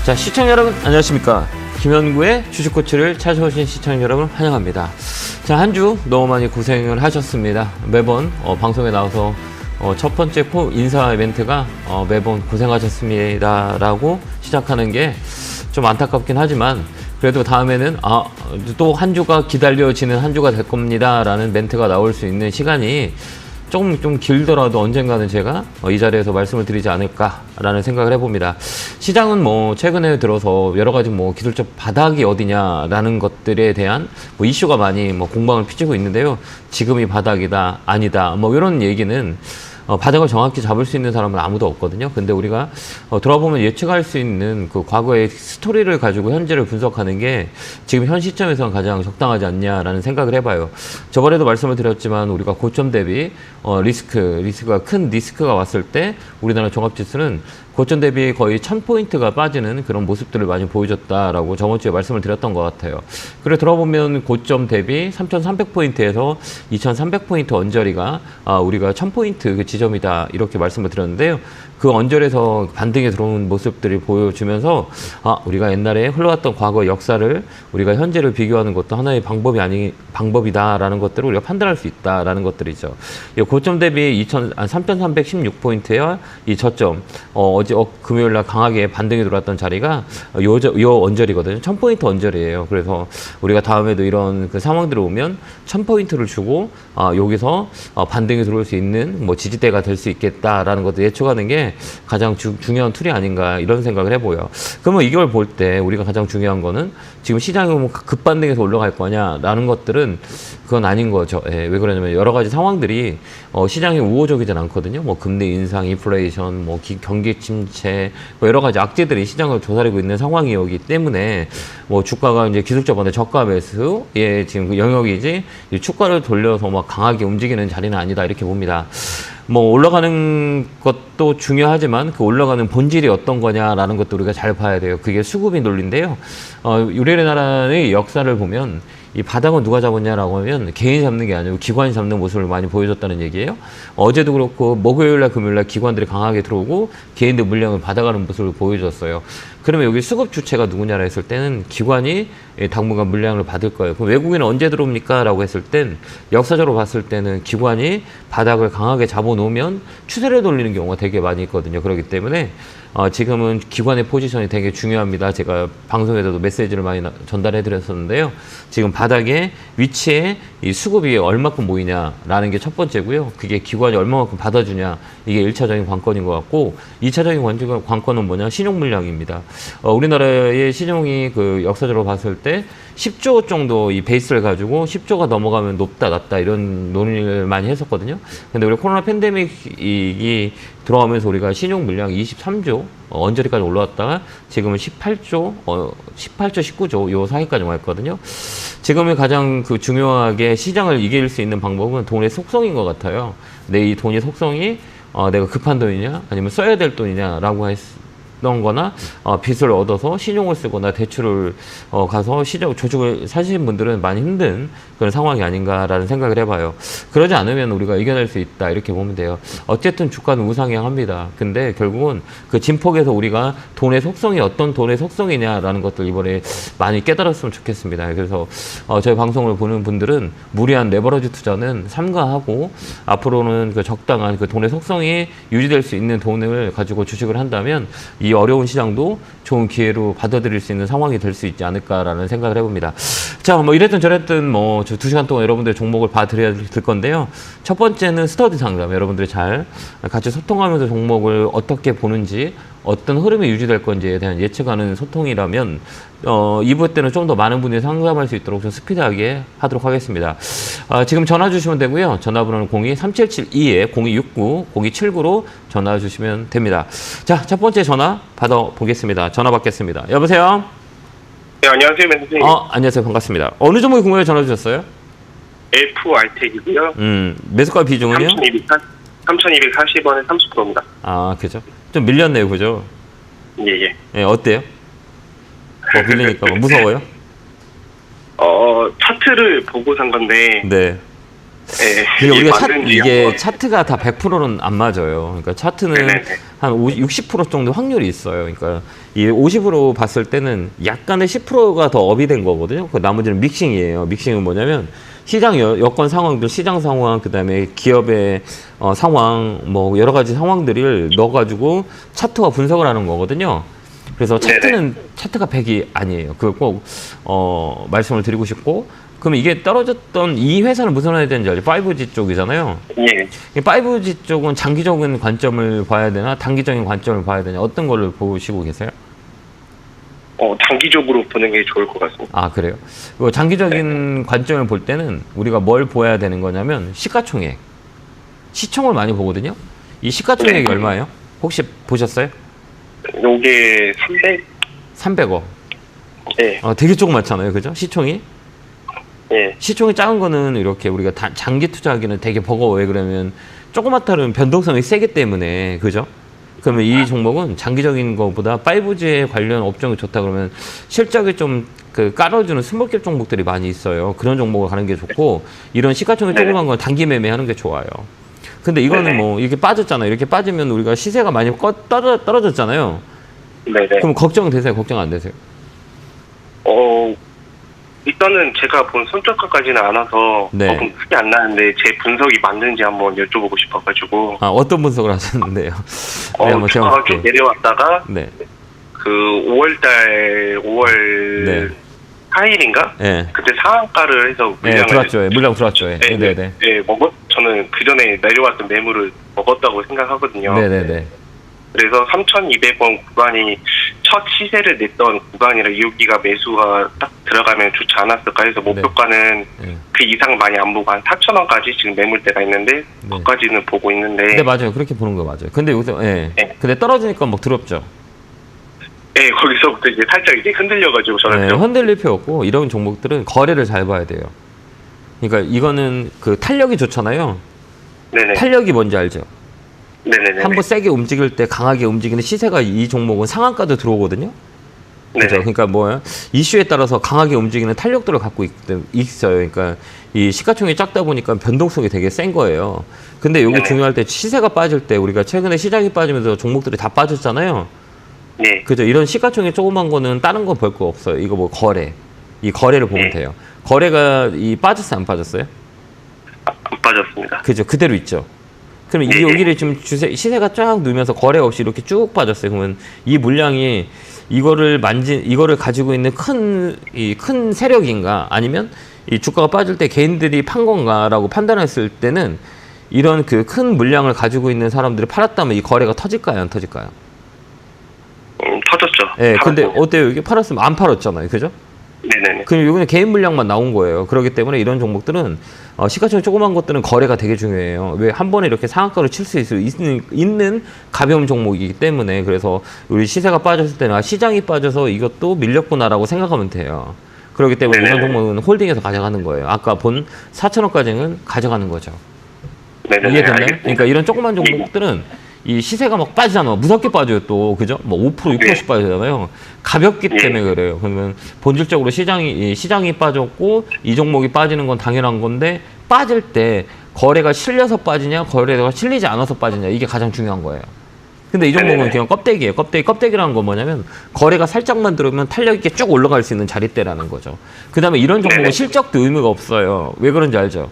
자, 시청자 여러분 안녕하십니까. 김현구의 주식코치를 찾아오신 시청자 여러분 환영합니다. 자, 한 주 너무 많이 고생을 하셨습니다. 매번 방송에 나와서 첫 번째 인사 이벤트가 매번 고생하셨습니다 라고 시작하는 게 좀 안타깝긴 하지만, 그래도 다음에는 또 한 주가 기다려지는 한 주가 될 겁니다 라는 멘트가 나올 수 있는 시간이 좀 길더라도 언젠가는 제가 이 자리에서 말씀을 드리지 않을까라는 생각을 해봅니다. 시장은 최근에 들어서 여러 가지 기술적 바닥이 어디냐라는 것들에 대한 이슈가 많이 공방을 피치고 있는데요. 지금이 바닥이다, 아니다, 이런 얘기는 바닥을 정확히 잡을 수 있는 사람은 아무도 없거든요. 근데 우리가 돌아보면 예측할 수 있는 그 과거의 스토리를 가지고 현재를 분석하는 게 지금 현 시점에서는 가장 적당하지 않냐라는 생각을 해봐요. 저번에도 말씀을 드렸지만 우리가 고점 대비 리스크가 큰 리스크가 왔을 때 우리나라 종합지수는 고점 대비 거의 1000포인트가 빠지는 그런 모습들을 많이 보여줬다라고 저번 주에 말씀을 드렸던 것 같아요. 그래 돌아보면 고점 대비 3300포인트에서 2300포인트 언저리가 우리가 1000포인트 그 지점이다 이렇게 말씀을 드렸는데요. 그 언저리에서 반등에 들어온 모습들을 보여주면서 우리가 옛날에 흘러왔던 과거 역사를 우리가 현재를 비교하는 것도 하나의 방법이다라는 것들을 우리가 판단할 수 있다라는 것들이죠. 이 고점 대비 3316포인트와 이 저점 어제 금요일날 강하게 반등이 들어왔던 자리가 요 언저리거든요. 1000포인트 언저리예요. 그래서 우리가 다음에도 이런 그 상황들이 오면 1000포인트를 주고 여기서 반등이 들어올 수 있는 지지대가 될 수 있겠다라는 것도 예측하는 게 가장 중요한 툴이 아닌가 이런 생각을 해보여요. 그러면 이걸 볼 때 우리가 가장 중요한 거는 지금 시장이 급반등해서 올라갈 거냐라는 것들은 그건 아닌 거죠. 왜 그러냐면 여러 가지 상황들이 시장이 우호적이진 않거든요. 금리 인상, 인플레이션, 경기 침체, 여러 가지 악재들이 시장을 조사리고 있는 상황이기 때문에 주가가 이제 기술적 반대 저가 매수의 지금 그 영역이지 주가를 돌려서 강하게 움직이는 자리는 아니다 이렇게 봅니다. 올라가는 것도 중요하지만 그 올라가는 본질이 어떤 거냐라는 것도 우리가 잘 봐야 돼요. 그게 수급이 논리인데요. 우리나라의 역사를 보면 이 바닥은 누가 잡았냐라고 하면 개인이 잡는 게 아니고 기관이 잡는 모습을 많이 보여줬다는 얘기예요. 어제도 그렇고 목요일날 금요일날 기관들이 강하게 들어오고 개인들 물량을 받아가는 모습을 보여줬어요. 그러면 여기 수급 주체가 누구냐라 했을 때는 기관이 당분간 물량을 받을 거예요. 그럼 외국인은 언제 들어옵니까? 라고 했을 땐 역사적으로 봤을 때는 기관이 바닥을 강하게 잡아놓으면 추세를 돌리는 경우가 되게 많이 있거든요. 그렇기 때문에 지금은 기관의 포지션이 되게 중요합니다. 제가 방송에서도 메시지를 많이 전달해 드렸었는데요. 지금 바닥의 위치에 이 수급이 얼마큼 모이냐라는 게 첫 번째고요. 그게 기관이 얼마만큼 받아주냐, 이게 1차적인 관건인 것 같고, 2차적인 관건은 뭐냐, 신용 물량입니다. 우리나라의 신용이 그 역사적으로 봤을 때 10조 정도 이 베이스를 가지고 10조가 넘어가면 높다 낮다 이런 논의를 많이 했었거든요. 근데 우리 코로나 팬데믹이 들어가면서 우리가 신용 물량 23조 언저리까지 올라왔다가 지금은 18조, 19조 요 사이까지 와 있거든요. 지금은 가장 그 중요하게 시장을 이길 수 있는 방법은 돈의 속성인 것 같아요. 내 이 돈의 속성이 내가 급한 돈이냐 아니면 써야 될 돈이냐라고 거나 빚을 얻어서 신용을 쓰거나 대출을 가서 조직을 사시는 분들은 많이 힘든 그런 상황이 아닌가라는 생각을 해봐요. 그러지 않으면 우리가 이겨낼 수 있다 이렇게 보면 돼요. 어쨌든 주가는 우상향합니다. 근데 결국은 그 진폭에서 우리가 돈의 속성이 어떤 돈의 속성이냐라는 것들 이번에 많이 깨달았으면 좋겠습니다. 그래서 저희 방송을 보는 분들은 무리한 레버러지 투자는 삼가하고 앞으로는 그 적당한 그 돈의 속성이 유지될 수 있는 돈을 가지고 주식을 한다면 이 어려운 시장도 좋은 기회로 받아들일 수 있는 상황이 될 수 있지 않을까라는 생각을 해봅니다. 자, 이랬든 저랬든 저 2시간 동안 여러분들의 종목을 봐드려야 될 건데요. 첫 번째는 스터디 상담. 여러분들이 잘 같이 소통하면서 종목을 어떻게 보는지, 어떤 흐름이 유지될 건지에 대한 예측하는 소통이라면 2부 때는 좀 더 많은 분들이 상담할 수 있도록 좀 스피드하게 하도록 하겠습니다. 지금 전화 주시면 되고요. 전화번호는 02-3772-0269-0279로 전화 주시면 됩니다. 자, 첫 번째 전화 받아보겠습니다. 전화 받겠습니다. 여보세요? 네, 안녕하세요, 선생님. 안녕하세요. 반갑습니다. 어느 종목이 궁금해 전화 주셨어요? F-알텍이고요. 매수가 비중은요? 3,240원에 30%입니다. 그죠? 좀 밀렸네요, 그죠? 예. 예, 어때요? 밀리니까 무서워요? 차트를 보고 산 건데. 네. 예, 이게 우리가 맞는지 이게 한번. 차트가 다 100%는 안 맞아요. 그러니까 차트는 네네네. 한 60% 정도 확률이 있어요. 그러니까 이 50으로 봤을 때는 약간의 10%가 더 업이 된 거거든요. 그 나머지는 믹싱이에요. 믹싱은 뭐냐면 시장 여건 상황들, 시장 상황, 그다음에 기업의 상황, 뭐 여러 가지 상황들을 넣어가지고 차트와 분석을 하는 거거든요. 그래서 차트는 차트가 100이 아니에요. 그걸 꼭 말씀을 드리고 싶고. 그럼 이게 떨어졌던 이 회사는 무슨 해야 되는지 알죠? 5G 쪽이잖아요. 예. 이 5G 쪽은 장기적인 관점을 봐야 되나 단기적인 관점을 봐야 되냐 어떤 거를 보시고 계세요? 단기적으로 보는 게 좋을 것 같습니다. 아 그래요? 장기적인 관점을 볼 때는 우리가 뭘 보아야 되는 거냐면 시가총액, 시총을 많이 보거든요. 이 시가총액이 얼마예요? 혹시 보셨어요? 요게 300억. 예. 되게 조그맣잖아요, 그죠? 시총이. 예. 시총이 작은 거는 이렇게 우리가 장기 투자하기는 되게 버거워요. 왜 그러면 조그맣다는 변동성이 세기 때문에, 그죠? 그러면 이 종목은 장기적인 것보다 5G에 관련 업종이 좋다 그러면 실적이 좀 깔아주는 스몰캡 종목들이 많이 있어요. 그런 종목을 가는 게 좋고, 이런 시가총액 조그만 건 단기 매매하는 게 좋아요. 근데 이거는 뭐 이렇게 빠졌잖아요. 이렇게 빠지면 우리가 시세가 많이 떨어졌잖아요. 네네. 그럼 걱정되세요? 걱정 안 되세요? 일단은 제가 본 손절가까지는 안 와서 네. 조금 크게 안 나는데 제 분석이 맞는지 한번 여쭤보고 싶어가지고. 어떤 분석을 하셨는데요? 네, 한번 제가 주가가 좀 볼게요. 내려왔다가 네. 그 5월 네. 4일인가? 네. 그때 상한가를 해서 네, 물량을 들어왔죠. 예, 물량 들어왔죠. 예. 네네네. 저는 그 전에 내려왔던 매물을 먹었다고 생각하거든요. 네네네. 그래서 3,200원 구간이 첫 시세를 냈던 구간이라 여기가 매수가 딱 들어가면 좋지 않았을까 해서 목표가는 네. 그 이상 많이 안 보고 한 4,000원까지 지금 매물대가 있는데 그까지는 보고 있는데. 네, 맞아요. 그렇게 보는 거 맞아요. 근데 여기서, 예. 네. 근데 떨어지니까 막 두렵죠. 네, 거기서부터 이제 살짝 이제 흔들려가지고 저는 네, 흔들릴 필요 없고, 이런 종목들은 거래를 잘 봐야 돼요. 그러니까 이거는 탄력이 좋잖아요. 네네. 탄력이 뭔지 알죠? 네네네. 한번 세게 움직일 때 강하게 움직이는 시세가 이 종목은 상한가도 들어오거든요. 그죠? 네네. 그러니까 뭐야? 이슈에 따라서 강하게 움직이는 탄력들을 갖고 있어요. 그러니까 이 시가총액이 작다 보니까 변동성이 되게 센 거예요. 근데 여기 네네. 중요할 때 시세가 빠질 때 우리가 최근에 시장이 빠지면서 종목들이 다 빠졌잖아요. 네. 그죠? 이런 시가총액 조그만 거는 다른 건 볼 거 없어요. 이거 뭐 거래. 이 거래를 보면 네. 돼요. 거래가 빠졌어요? 안 빠졌어요? 안 빠졌습니다. 그죠? 그대로 있죠. 그럼 네. 여기를 지금 시세가 쫙 누면서 거래 없이 이렇게 쭉 빠졌어요. 그러면 이 물량이 이거를 가지고 있는 큰 세력인가 아니면 이 주가가 빠질 때 개인들이 판 건가라고 판단했을 때는 이런 큰 물량을 가지고 있는 사람들이 팔았다면 이 거래가 터질까요? 안 터질까요? 터졌죠. 예, 근데 팔았고. 어때요? 이게 팔았으면 안 팔았잖아요. 그죠? 네네네. 그럼 여기는 개인 물량만 나온 거예요. 그렇기 때문에 이런 종목들은 시가총액 조그만 것들은 거래가 되게 중요해요. 왜 한 번에 이렇게 상한가로 칠 수 있는 가벼운 종목이기 때문에 그래서 우리 시세가 빠졌을 때는 시장이 빠져서 이것도 밀렸구나라고 생각하면 돼요. 그렇기 때문에 네네. 이런 종목은 홀딩해서 가져가는 거예요. 아까 본 4,000원까지는 가져가는 거죠. 네네네. 이해됐나요? 알겠습니다. 그러니까 이런 조그만 종목들은 이 시세가 막 빠지잖아. 무섭게 빠져요 또. 그죠? 뭐 5%, 6%씩 빠지잖아요. 가볍기 때문에 그래요. 그러면 본질적으로 시장이 빠졌고 이 종목이 빠지는 건 당연한 건데 빠질 때 거래가 실려서 빠지냐 거래가 실리지 않아서 빠지냐 이게 가장 중요한 거예요. 근데 이 종목은 네네. 그냥 껍데기예요. 껍데기라는 건 뭐냐면 거래가 살짝만 들어오면 탄력 있게 쭉 올라갈 수 있는 자릿대라는 거죠. 그다음에 이런 종목은 네네. 실적도 의미가 없어요. 왜 그런지 알죠?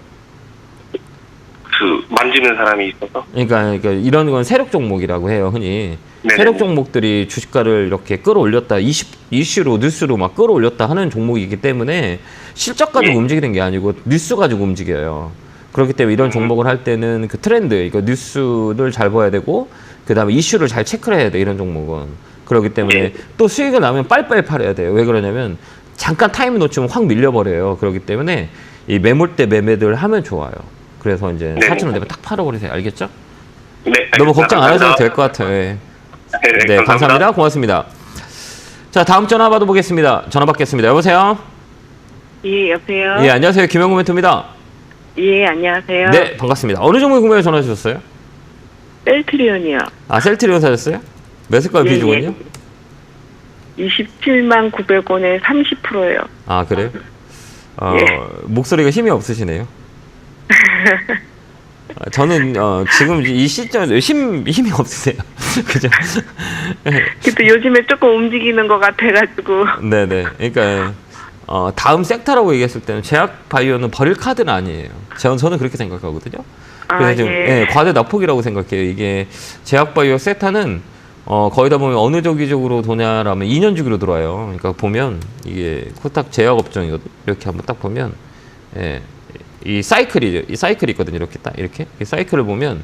만지는 사람이 있어서. 그러니까 이런 건 세력 종목이라고 해요, 흔히. 네네. 세력 종목들이 주식가를 이렇게 끌어올렸다, 이슈로, 뉴스로 막 끌어올렸다 하는 종목이기 때문에 실적 가지고 움직이는 게 아니고 뉴스 가지고 움직여요. 그렇기 때문에 이런 종목을 할 때는 트렌드, 이거 뉴스를 잘 봐야 되고, 그 다음에 이슈를 잘 체크를 해야 돼, 이런 종목은. 그렇기 때문에 또 수익을 나면 빨리빨리 팔아야 돼요. 왜 그러냐면 잠깐 타임 놓치면 확 밀려버려요. 그렇기 때문에 이 매물대 매매들 하면 좋아요. 그래서 이제 4,000원 되면 딱 팔아버리세요. 알겠죠? 네. 너무 걱정 안 하셔도 감사합니다. 될 것 같아요. 예. 네, 감사합니다. 고맙습니다. 자, 다음 전화 받아보겠습니다. 전화 받겠습니다. 여보세요? 예, 여보세요? 예, 안녕하세요. 김영구 멘토입니다. 예, 안녕하세요. 네, 반갑습니다. 어느 종목 궁금해 전화 주셨어요? 셀트리온이요. 셀트리온 사셨어요? 몇일까요, 예, 비중은요? 27만 900원에 30%예요. 그래요? 예. 목소리가 힘이 없으시네요. 저는 지금 이 시점에서 힘이 없으세요. 그죠? 그래도 요즘에 조금 움직이는 것 같아가지고. 네네. 그러니까 다음 섹터라고 얘기했을 때는 제약 바이오는 버릴 카드는 아니에요. 저는 그렇게 생각하거든요. 그래서 지금 예. 과대 낙폭이라고 생각해요. 이게 제약 바이오 섹터는 거의 다 보면 어느 주기적으로 도냐라면 2년 주기로 들어와요. 그러니까 보면 이게 코스닥 제약 업종이거든요. 이렇게 한번 딱 보면 이 사이클이 있거든요. 이렇게 딱 이렇게 이 사이클을 보면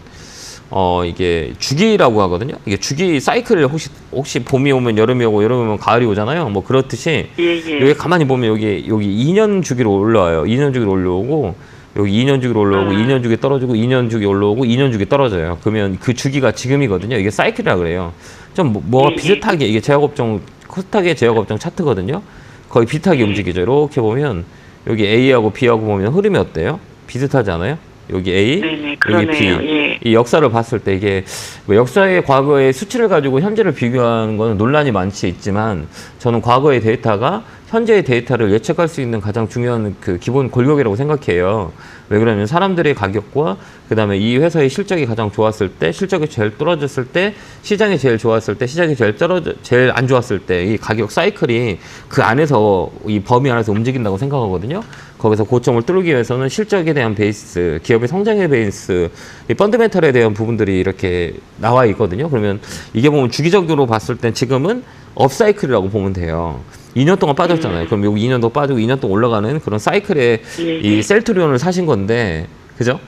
이게 주기라고 하거든요. 이게 주기 사이클을 혹시 봄이 오면 여름이 오고 여름이 오면 가을이 오잖아요. 뭐 그렇듯이 예. 여기 가만히 보면 여기 2년 주기로 올라와요. 2년 주기로 올라오고 여기 2년 주기로 올라오고 2년 주기 떨어지고 2년 주기 올라오고 2년 주기 떨어져요. 그러면 그 주기가 지금이거든요. 이게 사이클이라 그래요. 좀 뭐가 비슷하게 이게 제약업종 코스닥의 제약업종 차트거든요. 거의 비슷하게 움직이죠. 이렇게 보면 여기 A하고 B하고 보면 흐름이 어때요? 비슷하지 않아요? 여기 A, 네네, 여기 그러네요. B. 예. 이 역사를 봤을 때 이게 뭐 역사의 과거의 수치를 가지고 현재를 비교하는 거는 논란이 많지 있지만 저는 과거의 데이터가 현재의 데이터를 예측할 수 있는 가장 중요한 그 기본 골격이라고 생각해요. 왜 그러냐면 사람들의 가격과 그다음에 이 회사의 실적이 가장 좋았을 때, 실적이 제일 떨어졌을 때, 시장이 제일 좋았을 때, 시장이 제일 안 좋았을 때 이 가격 사이클이 그 안에서 이 범위 안에서 움직인다고 생각하거든요. 거기서 고점을 뚫기 위해서는 실적에 대한 베이스, 기업의 성장의 베이스, 이 펀더멘털에 대한 부분들이 이렇게 나와 있거든요. 그러면 이게 보면 주기적으로 봤을 땐 지금은 업사이클이라고 보면 돼요. 2년 동안 빠졌잖아요. 그럼 여기 2년 더 빠지고 2년 동안 올라가는 그런 사이클에 이 셀트리온을 사신 건데, 그죠?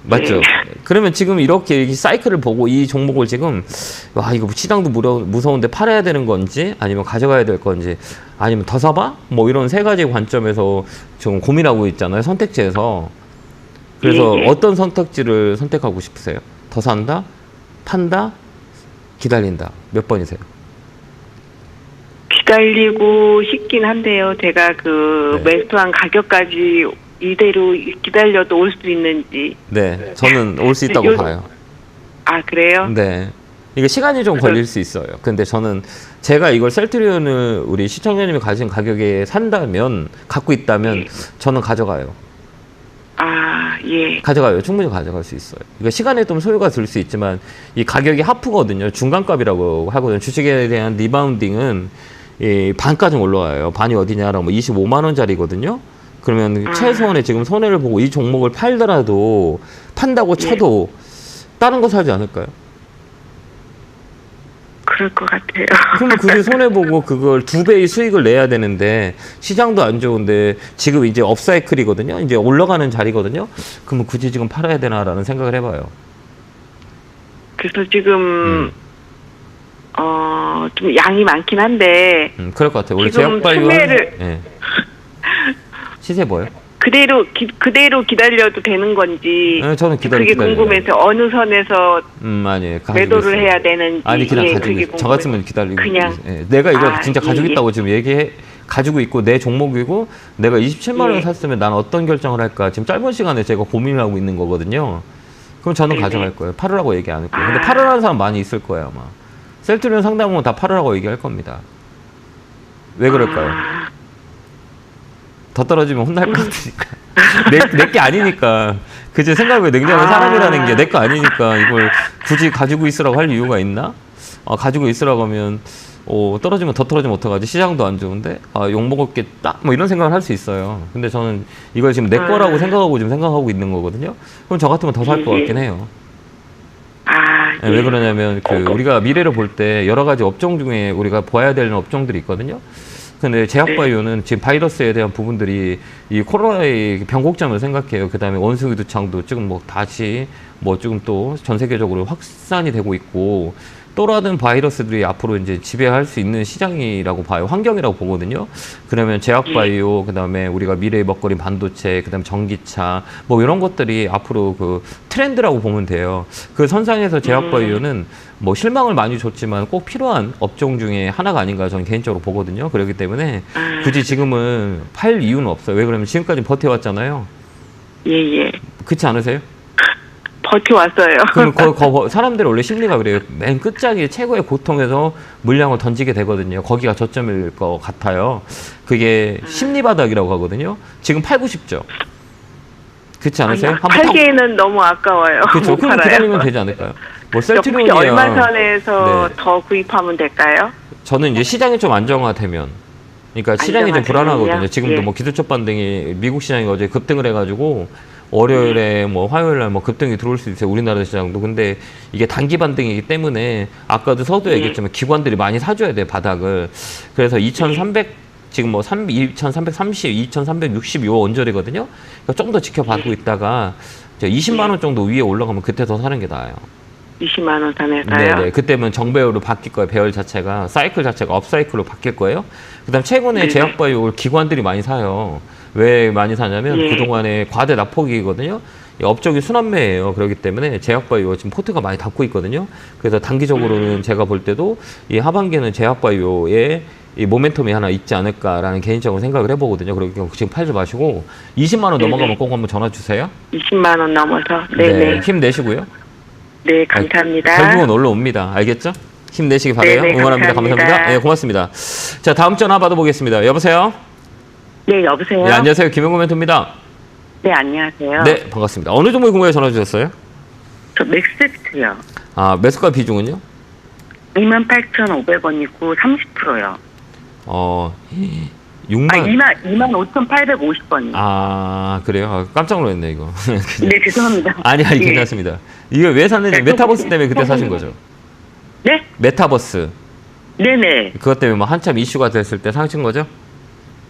맞죠? 그러면 지금 이렇게 이 사이클을 보고 이 종목을 지금 와 이거 시장도 무서운데 팔아야 되는 건지 아니면 가져가야 될 건지 아니면 더 사봐? 뭐 이런 세 가지 관점에서 지금 고민하고 있잖아요. 선택지에서. 그래서 어떤 선택지를 선택하고 싶으세요? 더 산다? 판다? 기다린다? 몇 번이세요? 기다리고 싶긴 한데요. 제가 그 매수한 가격까지 이대로 기다려도 올 수 있는지. 네, 저는 올 수 있다고 봐요. 아, 그래요? 네. 이게 시간이 좀 걸릴 수 있어요. 근데 저는 제가 이걸 셀트리온을 우리 시청자님이 가진 가격에 산다면, 갖고 있다면 저는 가져가요. 아, 예. 가져가요. 충분히 가져갈 수 있어요. 그러니까 시간에 좀 소요가 들 수 있지만 이 가격이 하프거든요. 중간값이라고 하거든요. 주식에 대한 리바운딩은 이 반까지 올라와요. 반이 어디냐라고 뭐 25만 원짜리거든요. 그러면 최소한의 지금 손해를 보고 이 종목을 팔더라도 판다고 쳐도 다른 거 사지 않을까요? 그럴 것 같아요. 그러면 그게 손해보고 그걸 2배의 수익을 내야 되는데 시장도 안 좋은데 지금 이제 업사이클이거든요. 이제 올라가는 자리거든요. 그러면 굳이 지금 팔아야 되나라는 생각을 해봐요. 그래서 지금 좀 양이 많긴 한데 그럴 것 같아요. 원래 지금 제약바이오 투매를 시세 뭐예요? 그대로 기다려도 되는 건지 네, 저는 그게 기다려요. 궁금해서 어느 선에서 아니에요. 매도를 해야 되는지. 아니 그냥 예, 가지고 그게 있어요. 저 같으면 기다리고 그냥 있어요. 내가 이걸 진짜 가지고 예. 있다고 지금 가지고 있고 내 종목이고 내가 27만 원 샀으면 난 어떤 결정을 할까 지금 짧은 시간에 제가 고민을 하고 있는 거거든요. 그럼 저는 가져갈 거예요. 팔으라고 얘기 안 할 거예요. 근데 팔으라는 사람 많이 있을 거예요 아마. 셀트리온 상담은 다 팔으라고 얘기할 겁니다. 왜 그럴까요? 더 떨어지면 혼날 것 같으니까. 내 게 아니니까. 그제 생각해 냉정한 사람이라는 게 내 거 아니니까 이걸 굳이 가지고 있으라고 할 이유가 있나? 가지고 있으라고 하면 떨어지면 더 떨어지면 어떡하지? 시장도 안 좋은데 욕먹었겠다? 뭐 이런 생각을 할 수 있어요. 근데 저는 이걸 지금 내 거라고 생각하고 있는 거거든요. 그럼 저 같으면 더 살 것 같긴 해요. 네, 왜 그러냐면 우리가 미래를 볼 때 여러 가지 업종 중에 우리가 봐야 되는 업종들이 있거든요. 근데 제약바이오는 지금 바이러스에 대한 부분들이 이 코로나의 변곡점을 생각해요. 그 다음에 원숭이 두창도 지금 뭐 다시 뭐 지금 또 전 세계적으로 확산이 되고 있고 또 다른 바이러스들이 앞으로 이제 지배할 수 있는 시장이라고 봐요. 환경이라고 보거든요. 그러면 제약바이오, 그 다음에 우리가 미래의 먹거리 반도체, 그 다음에 전기차, 뭐 이런 것들이 앞으로 그 트렌드라고 보면 돼요. 그 선상에서 제약바이오는 뭐 실망을 많이 줬지만 꼭 필요한 업종 중에 하나가 아닌가 저는 개인적으로 보거든요. 그렇기 때문에 굳이 지금은 팔 이유는 없어요. 왜 그러면 지금까지 버텨왔잖아요. 예. 그렇지 않으세요? 버텨왔어요. 그럼 사람들이 원래 심리가 그래요. 맨 끝자리 최고의 고통에서 물량을 던지게 되거든요. 거기가 저점일 것 같아요. 그게 심리바닥이라고 하거든요. 지금 팔고 싶죠. 그렇지 않으세요? 아니요, 한번 팔기에는 너무 아까워요. 그렇죠. 못 그럼 팔아요. 기다리면 되지 않을까요? 뭐 혹시 셀트리온이야. 얼마 선에서 네. 더 구입하면 될까요? 저는 이제 시장이 좀 안정화되면, 그러니까 시장이 좀 불안하거든요. 안정화되면요? 지금도 예. 뭐 기술적 반등이 미국 시장이 어제 급등을 해가지고 월요일에 뭐 화요일날 뭐 급등이 들어올 수 있어요. 우리나라 시장도. 근데 이게 단기 반등이기 때문에 아까도 서두 얘기했지만 기관들이 많이 사줘야 돼요, 바닥을. 그래서 2,300 지금 뭐 2,330, 2,360 요 언저리거든요. 그러니까 좀 더 지켜봐고 있다가 20만 원 정도 위에 올라가면 그때 더 사는 게 나아요. 20만 원 선에서요? 네네. 그때면 정배열로 바뀔 거예요. 배열 자체가 사이클 자체가 업사이클로 바뀔 거예요. 그다음 최근에 네. 제약바이오 기관들이 많이 사요. 왜 많이 사냐면 예. 그동안에 과대 납폭이거든요. 이 업적이 순환매예요. 그렇기 때문에 제약바이오 지금 포트가 많이 닫고 있거든요. 그래서 단기적으로는 제가 볼 때도 이 하반기에는 제약바이오에 이 모멘텀이 하나 있지 않을까라는 개인적으로 생각을 해보거든요. 그렇기 때문에 지금 팔지 마시고 20만 원 넘어가면 꼭 한번 전화 주세요. 20만 원 넘어서. 네네. 힘내시고요. 네, 감사합니다. 결국은 올라옵니다. 알겠죠? 힘내시기 바라요. 네네, 응원합니다. 감사합니다. 감사합니다. 네, 고맙습니다. 자, 다음 전화 받아보겠습니다. 여보세요? 네, 여보세요? 네, 안녕하세요. 김영구 멘토입니다. 네, 안녕하세요. 네, 반갑습니다. 어느 종목이 궁금해 전화 주셨어요? 저 맥스트요. 아, 매수가 비중은요? 28,500원이고 30%요. 6만. 25,850원이요. 아, 그래요? 아, 깜짝 놀랐네, 이거. 네, 죄송합니다. 아니, 예. 괜찮습니다. 이거 왜 샀는지 메타버스 때문에 그때 사신 거죠? 네? 메타버스. 네네. 그것 때문에 뭐 한참 이슈가 됐을 때 사신 거죠?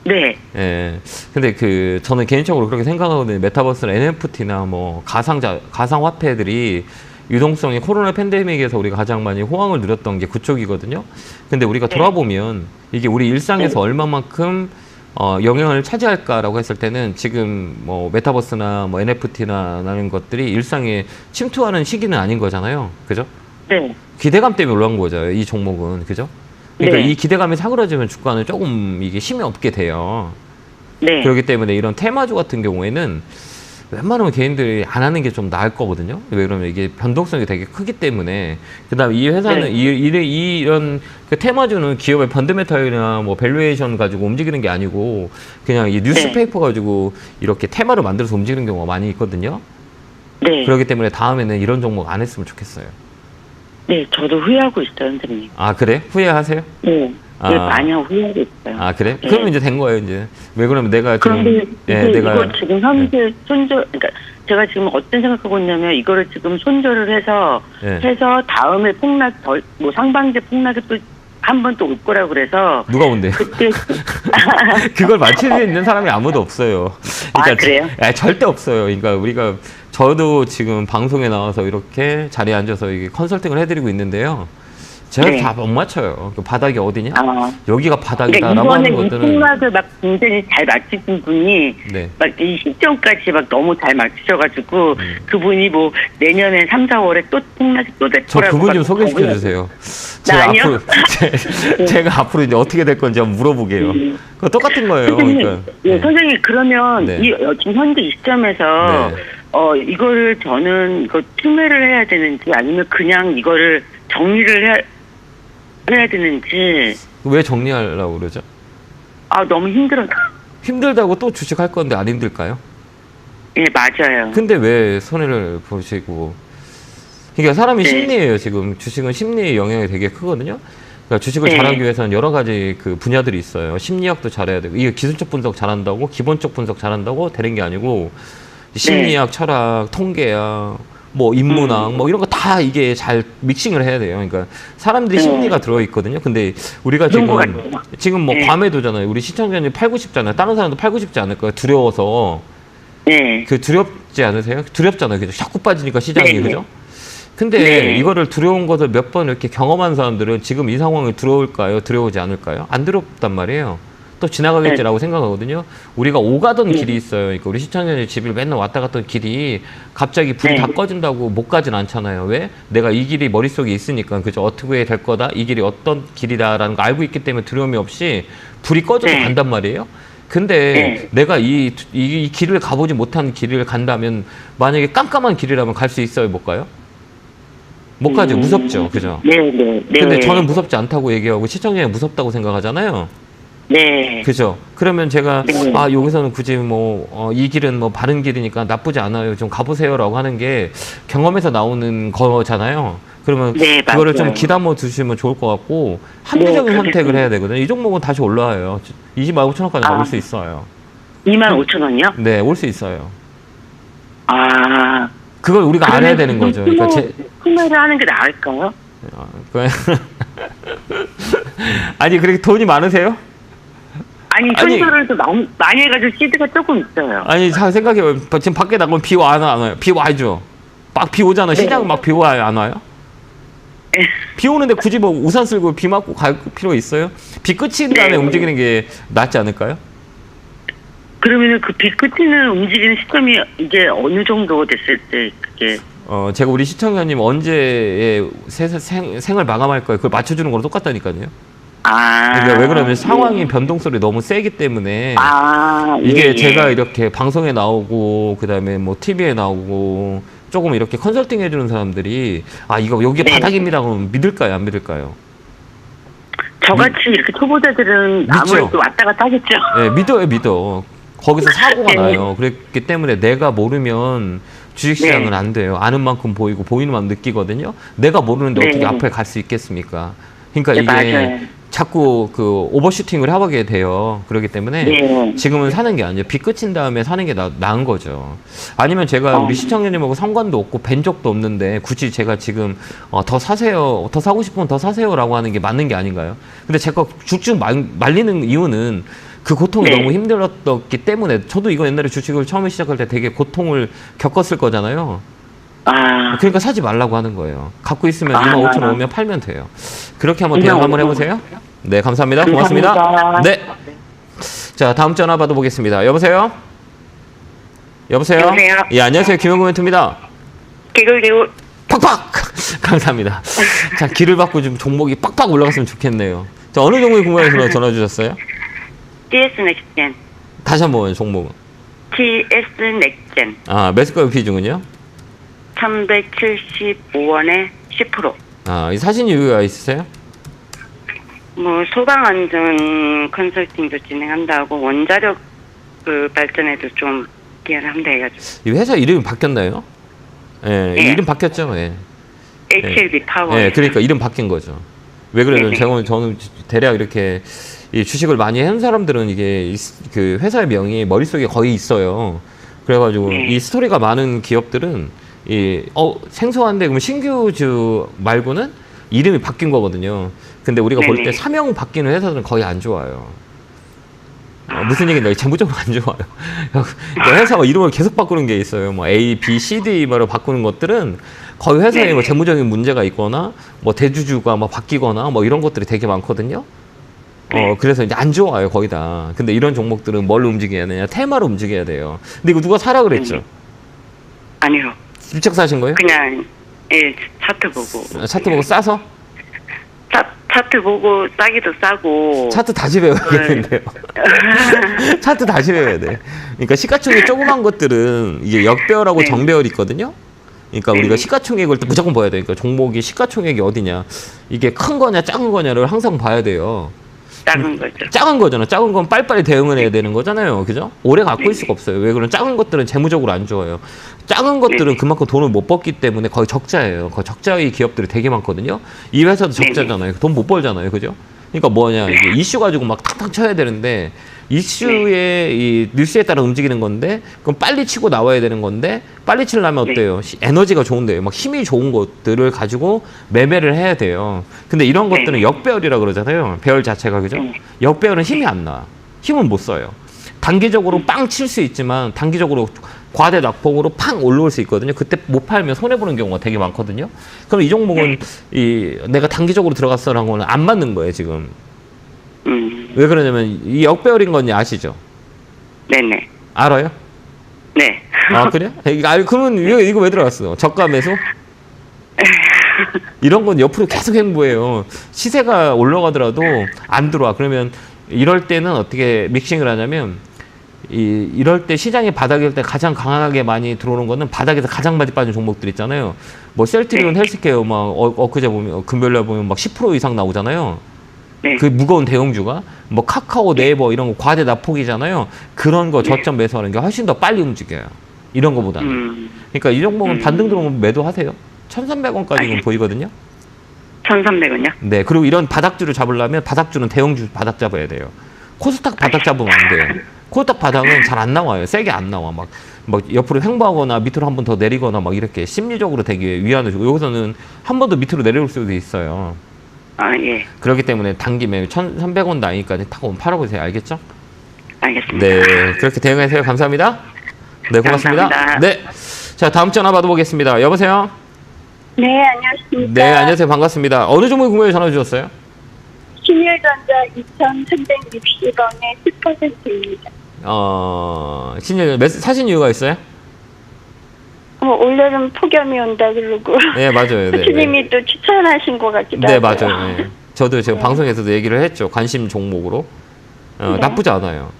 네. 예. 근데 저는 개인적으로 그렇게 생각하거든요. 메타버스나 NFT나 뭐 가상화폐들이 유동성이 코로나 팬데믹에서 우리가 가장 많이 호황을 누렸던 게 그쪽이거든요. 근데 우리가 돌아보면 이게 우리 일상에서 얼마만큼 영향을 차지할까라고 했을 때는 지금 뭐 메타버스나 뭐 NFT나 라는 것들이 일상에 침투하는 시기는 아닌 거잖아요. 그죠? 네. 기대감 때문에 올라온 거죠. 이 종목은. 그죠? 그러니까 네. 이 기대감이 사그라지면 주가는 조금 이게 힘이 없게 돼요. 네. 그렇기 때문에 이런 테마주 같은 경우에는 웬만하면 개인들이 안 하는 게 좀 나을 거거든요. 왜 그러면 이게 변동성이 되게 크기 때문에. 그다음 이 회사는 네. 이런 그 테마주는 기업의 펀드메탈이나 뭐 밸류에이션 가지고 움직이는 게 아니고 그냥 이 뉴스페이퍼 가지고 이렇게 테마를 만들어서 움직이는 경우가 많이 있거든요. 네. 그렇기 때문에 다음에는 이런 종목 안 했으면 좋겠어요. 네, 저도 후회하고 있어요, 선생님. 아, 그래? 후회하세요? 네. 아. 네, 많이 후회하고 있어요. 아, 그래? 네. 그러면 이제 된 거예요, 이제. 왜 그러면 내가 지금 그런데 이거 지금 현재 네. 그러니까 제가 지금 어떤 생각하고 있냐면 이거를 지금 손절을 해서 네. 다음에 폭락 뭐 상반기 폭락이 또 한 번 또 올 거라고 그래서 누가 온대요? 그때 그걸 맞출 수 있는 사람이 아무도 없어요. 아, 그래요? 절대 없어요. 그러니까 우리가 저도 지금 방송에 나와서 이렇게 자리에 앉아서 이게 컨설팅을 해드리고 있는데요. 제가 네. 다 못 맞춰요. 그 바닥이 어디냐? 아. 여기가 그러니까 바닥이다라고 하는 이번에 이 것들은 폭락을 막 굉장히 잘 맞추신 분이 네. 막 이 시점까지 막 너무 잘 맞추셔가지고 그분이 뭐 내년에 3, 4월에 또 폭락이 또 될 저 거라고 그분 좀 막 소개시켜 주세요. 아니요? 앞으로 제가 앞으로 이제 어떻게 될 건지 한번 물어보게요. 그거 똑같은 거예요. 선생님, 그러니까. 네, 선생님 그러면 네. 지금 현재 이 시점에서 네. 이거를 저는 이거 투매를 해야 되는지 아니면 그냥 이거를 정리를 해야 되는지 왜 정리하려고 그러죠? 너무 힘들어서. 힘들다고 또 주식할 건데 안 힘들까요? 예, 맞아요. 근데 왜 손해를 보시고? 그러니까 사람이 네. 심리예요. 지금 주식은 심리의 영향이 되게 크거든요. 그러니까 주식을 네. 잘하기 위해서는 여러 가지 그 분야들이 있어요. 심리학도 잘해야 되고, 이게 기술적 분석 잘한다고, 기본적 분석 잘한다고 되는 게 아니고, 심리학, 철학, 통계학, 뭐 인문학, 뭐 이런 거 다 이게 잘 믹싱을 해야 돼요. 그러니까 사람들이 심리가 들어 있거든요. 근데 우리가 그런 것 같아요. 지금 뭐 네. 과매도잖아요. 우리 시청자님 팔고 싶잖아요. 다른 사람도 팔고 싶지 않을까요? 두려워서. 네. 그 두렵지 않으세요? 두렵잖아요. 그죠? 자꾸 빠지니까 시장이. 네. 그죠? 근데 네. 이거를 두려운 것을 몇 번 이렇게 경험한 사람들은 지금 이 상황이 두려울까요? 두려우지 않을까요? 안 두렵단 말이에요. 또 지나가겠지라고 생각하거든요. 우리가 오가던 길이 있어요. 그러니까 우리 시청자님 집을 맨날 왔다 갔던 길이 갑자기 불이 네. 다 꺼진다고 못 가진 않잖아요. 왜? 내가 이 길이 머릿속에 있으니까. 그죠? 어떻게 될 거다. 이 길이 어떤 길이다라는 거 알고 있기 때문에 두려움이 없이 불이 꺼져도 네. 간단 말이에요. 근데 네. 내가 이 길을 가보지 못한 길을 간다면 만약에 깜깜한 길이라면 갈 수 있어요? 못 가요? 못 가죠. 무섭죠. 그죠? 네, 네, 네. 근데 저는 무섭지 않다고 얘기하고 시청자는 무섭다고 생각하잖아요. 네. 그죠? 그러면 제가 네. 아 여기서는 굳이 뭐 이 길은 뭐 바른 길이니까 나쁘지 않아요. 좀 가보세요라고 하는 게 경험에서 나오는 거잖아요. 그러면 네, 그거를 좀 맞아요. 기다려 두시면 좋을 것 같고 합리적인 네, 선택을 그렇겠습니다. 해야 되거든요. 이 종목은 다시 올라와요. 205,000원까지 아. 올 수 있어요. 25,000원이요? 네, 올 수 있어요. 아. 그걸 우리가 알아야 되는 거죠. 그러니까 구매를 하는 게 나을까요? 그- 아니 그렇게 돈이 많으세요? 아니, 아니. 손절을 또 많이 해가지고 시드가 조금 있어요. 아니 잘 생각해요. 지금 밖에 나가면 비 와 안 와요? 비 와죠. 막 비 오잖아. 네. 시장 막 비 와요 안 와요? 네. 비 오는데 굳이 뭐 우산 쓸고 비 맞고 갈 필요 있어요? 비 끝인 다음에 네. 움직이는 게 낫지 않을까요? 그러면은 그 비 끝이는 움직이는 시점이 이제 어느 정도 됐을 때 그게 제가 우리 시청자님 언제에 생을 마감할 거예요. 그걸 맞춰주는 거랑 똑같다니까요. 그러니까 왜 그러냐면 상황이 변동성이 너무 세기 때문에 이게 예. 제가 이렇게 방송에 나오고 그다음에 뭐 TV에 나오고 조금 이렇게 컨설팅 해주는 사람들이 아 이거 여기 네. 바닥입니다 그러면 믿을까요 안 믿을까요? 저같이 이렇게 초보자들은 믿죠? 아무래도 왔다 갔다 하겠죠. 네, 믿어. 거기서 사고가 네. 나요. 그랬기 때문에 내가 모르면 주식시장은 네. 안 돼요. 아는 만큼 보이고 보이는 만큼 느끼거든요. 내가 모르는데 네. 어떻게 앞에 갈 수 있겠습니까? 그러니까 네, 이게 맞아요. 자꾸 그 오버슈팅을 하게 돼요. 그렇기 때문에 네. 지금은 사는 게 아니에요. 비 끝인 다음에 사는 게 나은 거죠. 아니면 제가 우리 시청자님하고 상관도 없고 뵌 적도 없는데 굳이 제가 지금 더 사세요, 더 사고 싶으면 더 사세요라고 하는 게 맞는 게 아닌가요? 근데 제가 쭉쭉 말리는 이유는 그 고통이 네. 너무 힘들었기 때문에 저도 이거 옛날에 주식을 처음에 시작할 때 되게 고통을 겪었을 거잖아요. 그러니까 사지 말라고 하는 거예요. 갖고 있으면 25,000원 오면 팔면 돼요. 그렇게 한번 대응 한번 해보세요. 네, 감사합니다. 고맙습니다. 감사합니다. 네. 자, 다음 전화 받아보겠습니다. 여보세요? 여보세요? 예, 안녕하세요. 김영구 멘트입니다. 개굴개굴. 팍팍! 감사합니다. 자, 길을 받고 좀 종목이 빡빡 올라갔으면 좋겠네요. 자, 어느 종목이 궁금해서 전화 주셨어요? TS 넥젠. 다시 한번 종목은. TS 넥젠. 아, 매수가 비중은요? 375원에 10%. 아, 이 사신 이유가 있으세요? 뭐 소방 안전 컨설팅도 진행한다고 원자력 그 발전에도 좀 기여를 한다 해가지고. 이 회사 이름이 바뀌었나요? 예, 예. 이름 바뀌었죠. 예. HLB 파워. 예, 그러니까 이름 바뀐 거죠. 왜 그러냐면 네네. 저는 대략 이렇게 이 주식을 많이 한 사람들은 이게 그 회사의 명이 머릿속에 거의 있어요. 그래가지고 네. 이 스토리가 많은 기업들은 생소한데 그러면 신규주 말고는 이름이 바뀐 거거든요. 근데 우리가 볼 때 네네. 사명 바뀌는 회사들은 거의 안 좋아요. 무슨 얘기인지 재무적으로 안 좋아요. 그러니까 회사가 이름을 계속 바꾸는 게 있어요. 뭐 A, B, C, D로 바꾸는 것들은 거의 회사에 네. 뭐 재무적인 문제가 있거나 뭐 대주주가 뭐 바뀌거나 뭐 이런 것들이 되게 많거든요. 그래서 이제 안 좋아요, 거의 다. 근데 이런 종목들은 뭘로 움직여야 되냐? 테마로 움직여야 돼요. 근데 이거 누가 사라 그랬죠? 아니요. 직접 사신 거예요? 그냥 예 차트 보고. 차트 보고 싸서? 차트 보고 싸기도 싸고. 차트 다시 배워야겠는데요. 차트 다시 배워야 돼. 그러니까 시가총액 조그만 것들은 이게 역배열하고 네. 정배열이 있거든요. 그러니까 네. 우리가 시가총액을 또 무조건 봐야 되니까 종목이 시가총액이 어디냐, 이게 큰 거냐 작은 거냐를 항상 봐야 돼요. 작은 거죠. 작은 거잖아. 작은 건 빨리빨리 대응을 해야 되는 거잖아요. 그죠? 오래 갖고 있을 수가 없어요. 왜 그런 작은 것들은 재무적으로 안 좋아요. 작은 것들은 그만큼 돈을 못 벌기 때문에 거의 적자예요. 거의 적자의 기업들이 되게 많거든요. 이 회사도 적자잖아요. 돈 못 벌잖아요. 그죠? 그러니까 뭐냐, 이게 이슈 가지고 막 탁탁 쳐야 되는데 이슈의 이 뉴스에 따라 움직이는 건데 그럼 빨리 치고 나와야 되는 건데 빨리 치려면 어때요? 에너지가 좋은데요. 막 힘이 좋은 것들을 가지고 매매를 해야 돼요. 근데 이런 것들은 역배열이라 그러잖아요. 배열 자체가. 그죠? 역배열은 힘이 안 나. 힘은 못 써요. 단기적으로 빵 칠 수 있지만 단기적으로 과대 낙폭으로 팡 올라올 수 있거든요. 그때 못 팔면 손해보는 경우가 되게 많거든요. 그럼 이 종목은 내가 단기적으로 들어갔어라는 거는 안 맞는 거예요, 지금. 왜 그러냐면 이 역배열인 건지 아시죠? 네네. 알아요? 네. 아, 그래요? 그러면 이거 왜 들어갔어? 저가 매수? 이런 건 옆으로 계속 행보해요. 시세가 올라가더라도 안 들어와. 그러면 이럴 때는 어떻게 믹싱을 하냐면 이럴 때 시장이 바닥일 때 가장 강하게 많이 들어오는 거는 바닥에서 가장 많이 빠진 종목들 있잖아요. 뭐 셀트리온 헬스케어 막 엊그제 보면 금요일날 보면 막 10% 이상 나오잖아요. 네. 그 무거운 대형주가 뭐 카카오, 네이버 이런 거 과대 납폭이잖아요. 그런 거 저점 매수하는 게 훨씬 더 빨리 움직여요. 이런 거보다는. 그러니까 이 종목은 반등 들어오면 매도하세요. 1,300원까지는 보이거든요. 1,300원요? 네. 그리고 이런 바닥주를 잡으려면 바닥주는 대형주 바닥 잡아야 돼요. 코스닥 바닥 잡으면 안 돼요. 코스닥 바닥은 잘 안 나와요. 세게 안 나와. 막 옆으로 횡보하거나 밑으로 한 번 더 내리거나 막 이렇게 심리적으로 되게 위안을 주고, 여기서는 한 번 더 밑으로 내려올 수도 있어요. 아, 예. 그렇기 때문에 단기 매매 1,300원 라인까지 타고 팔아보세요. 알겠죠? 알겠습니다. 네. 그렇게 대응하세요. 감사합니다. 네, 고맙습니다. 감사합니다. 네. 자, 다음 전화 받아보겠습니다. 여보세요? 네, 안녕하십니까. 네, 안녕하세요. 반갑습니다. 어느 종목이 궁금해 전화 주셨어요? 신일전자 2,360원에 10%입니다. 신일 사신 이유가 있어요? 올해는 폭염이 온다 그러고. 네, 맞아요. 네, 스님이 또 추천하신 것 같기도 네, 하고요. 맞아요. 네. 저도 제가 방송에서도 얘기를 했죠. 관심 종목으로. 네. 나쁘지 않아요.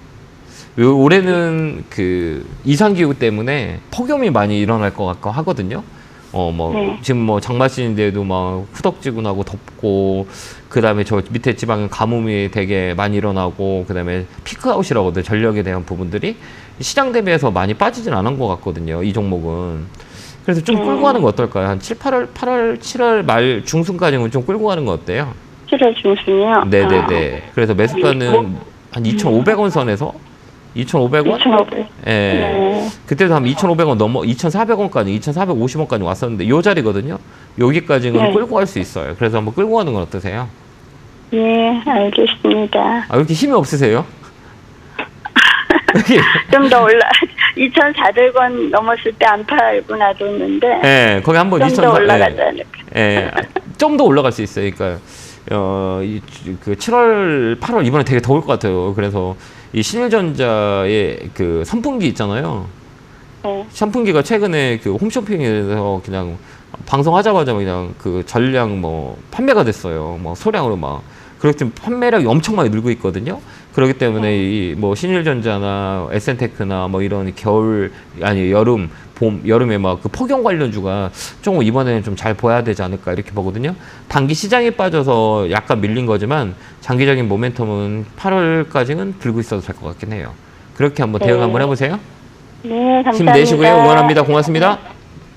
올해는 그 이상기후 때문에 폭염이 많이 일어날 것 같고 하거든요. 네. 지금 뭐 장마신인데도 막 후덥지근하고 덥고, 그 다음에 저 밑에 지방은 가뭄이 되게 많이 일어나고, 그 다음에 피크아웃이라고 하거든요. 전력에 대한 부분들이 시장 대비해서 많이 빠지진 않은 것 같거든요. 이 종목은. 그래서 좀 끌고 가는 거 어떨까요? 한 7월 말 중순까지는 좀 끌고 가는 거 어때요? 7월 중순이요? 네네네. 그래서 매수가는 한 2,500원 선에서 2,500원? 2,500원. 예. 네. 그때도 한 2,500원 넘어 2,400원까지, 2,450원까지 왔었는데 요 자리거든요. 여기까지는 네. 끌고 갈 수 있어요. 그래서 한번 끌고 가는 건 어떠세요? 예, 알겠습니다. 아, 왜 이렇게 힘이 없으세요? 이렇게, 좀 더 올라, 2,400원 넘었을 때 안 팔고 놔뒀는데. 예, 거기 한번 좀 더 올라가지 않을까. 예, 좀 더 올라갈 수 있어요. 그러니까 그 7월, 8월 이번에 되게 더울 것 같아요. 그래서 이 신일전자의 그 선풍기 있잖아요. 네. 선풍기가 최근에 그 홈쇼핑에서 그냥 방송하자마자 그냥 그 전량 뭐 판매가 됐어요. 뭐 소량으로 막. 그렇기 때문에 판매량이 엄청 많이 늘고 있거든요. 그렇기 때문에 이 뭐 신일전자나 에센테크나 뭐 이런 겨울, 아니 여름, 봄, 여름에 막 그 폭염 관련주가 조금 이번에는 좀 잘 보여야 되지 않을까 이렇게 보거든요. 단기 시장에 빠져서 약간 밀린 거지만 장기적인 모멘텀은 8월까지는 들고 있어도 될 것 같긴 해요. 그렇게 한번 대응 한번 해보세요. 네, 감사합니다. 힘내시고요. 응원합니다. 고맙습니다.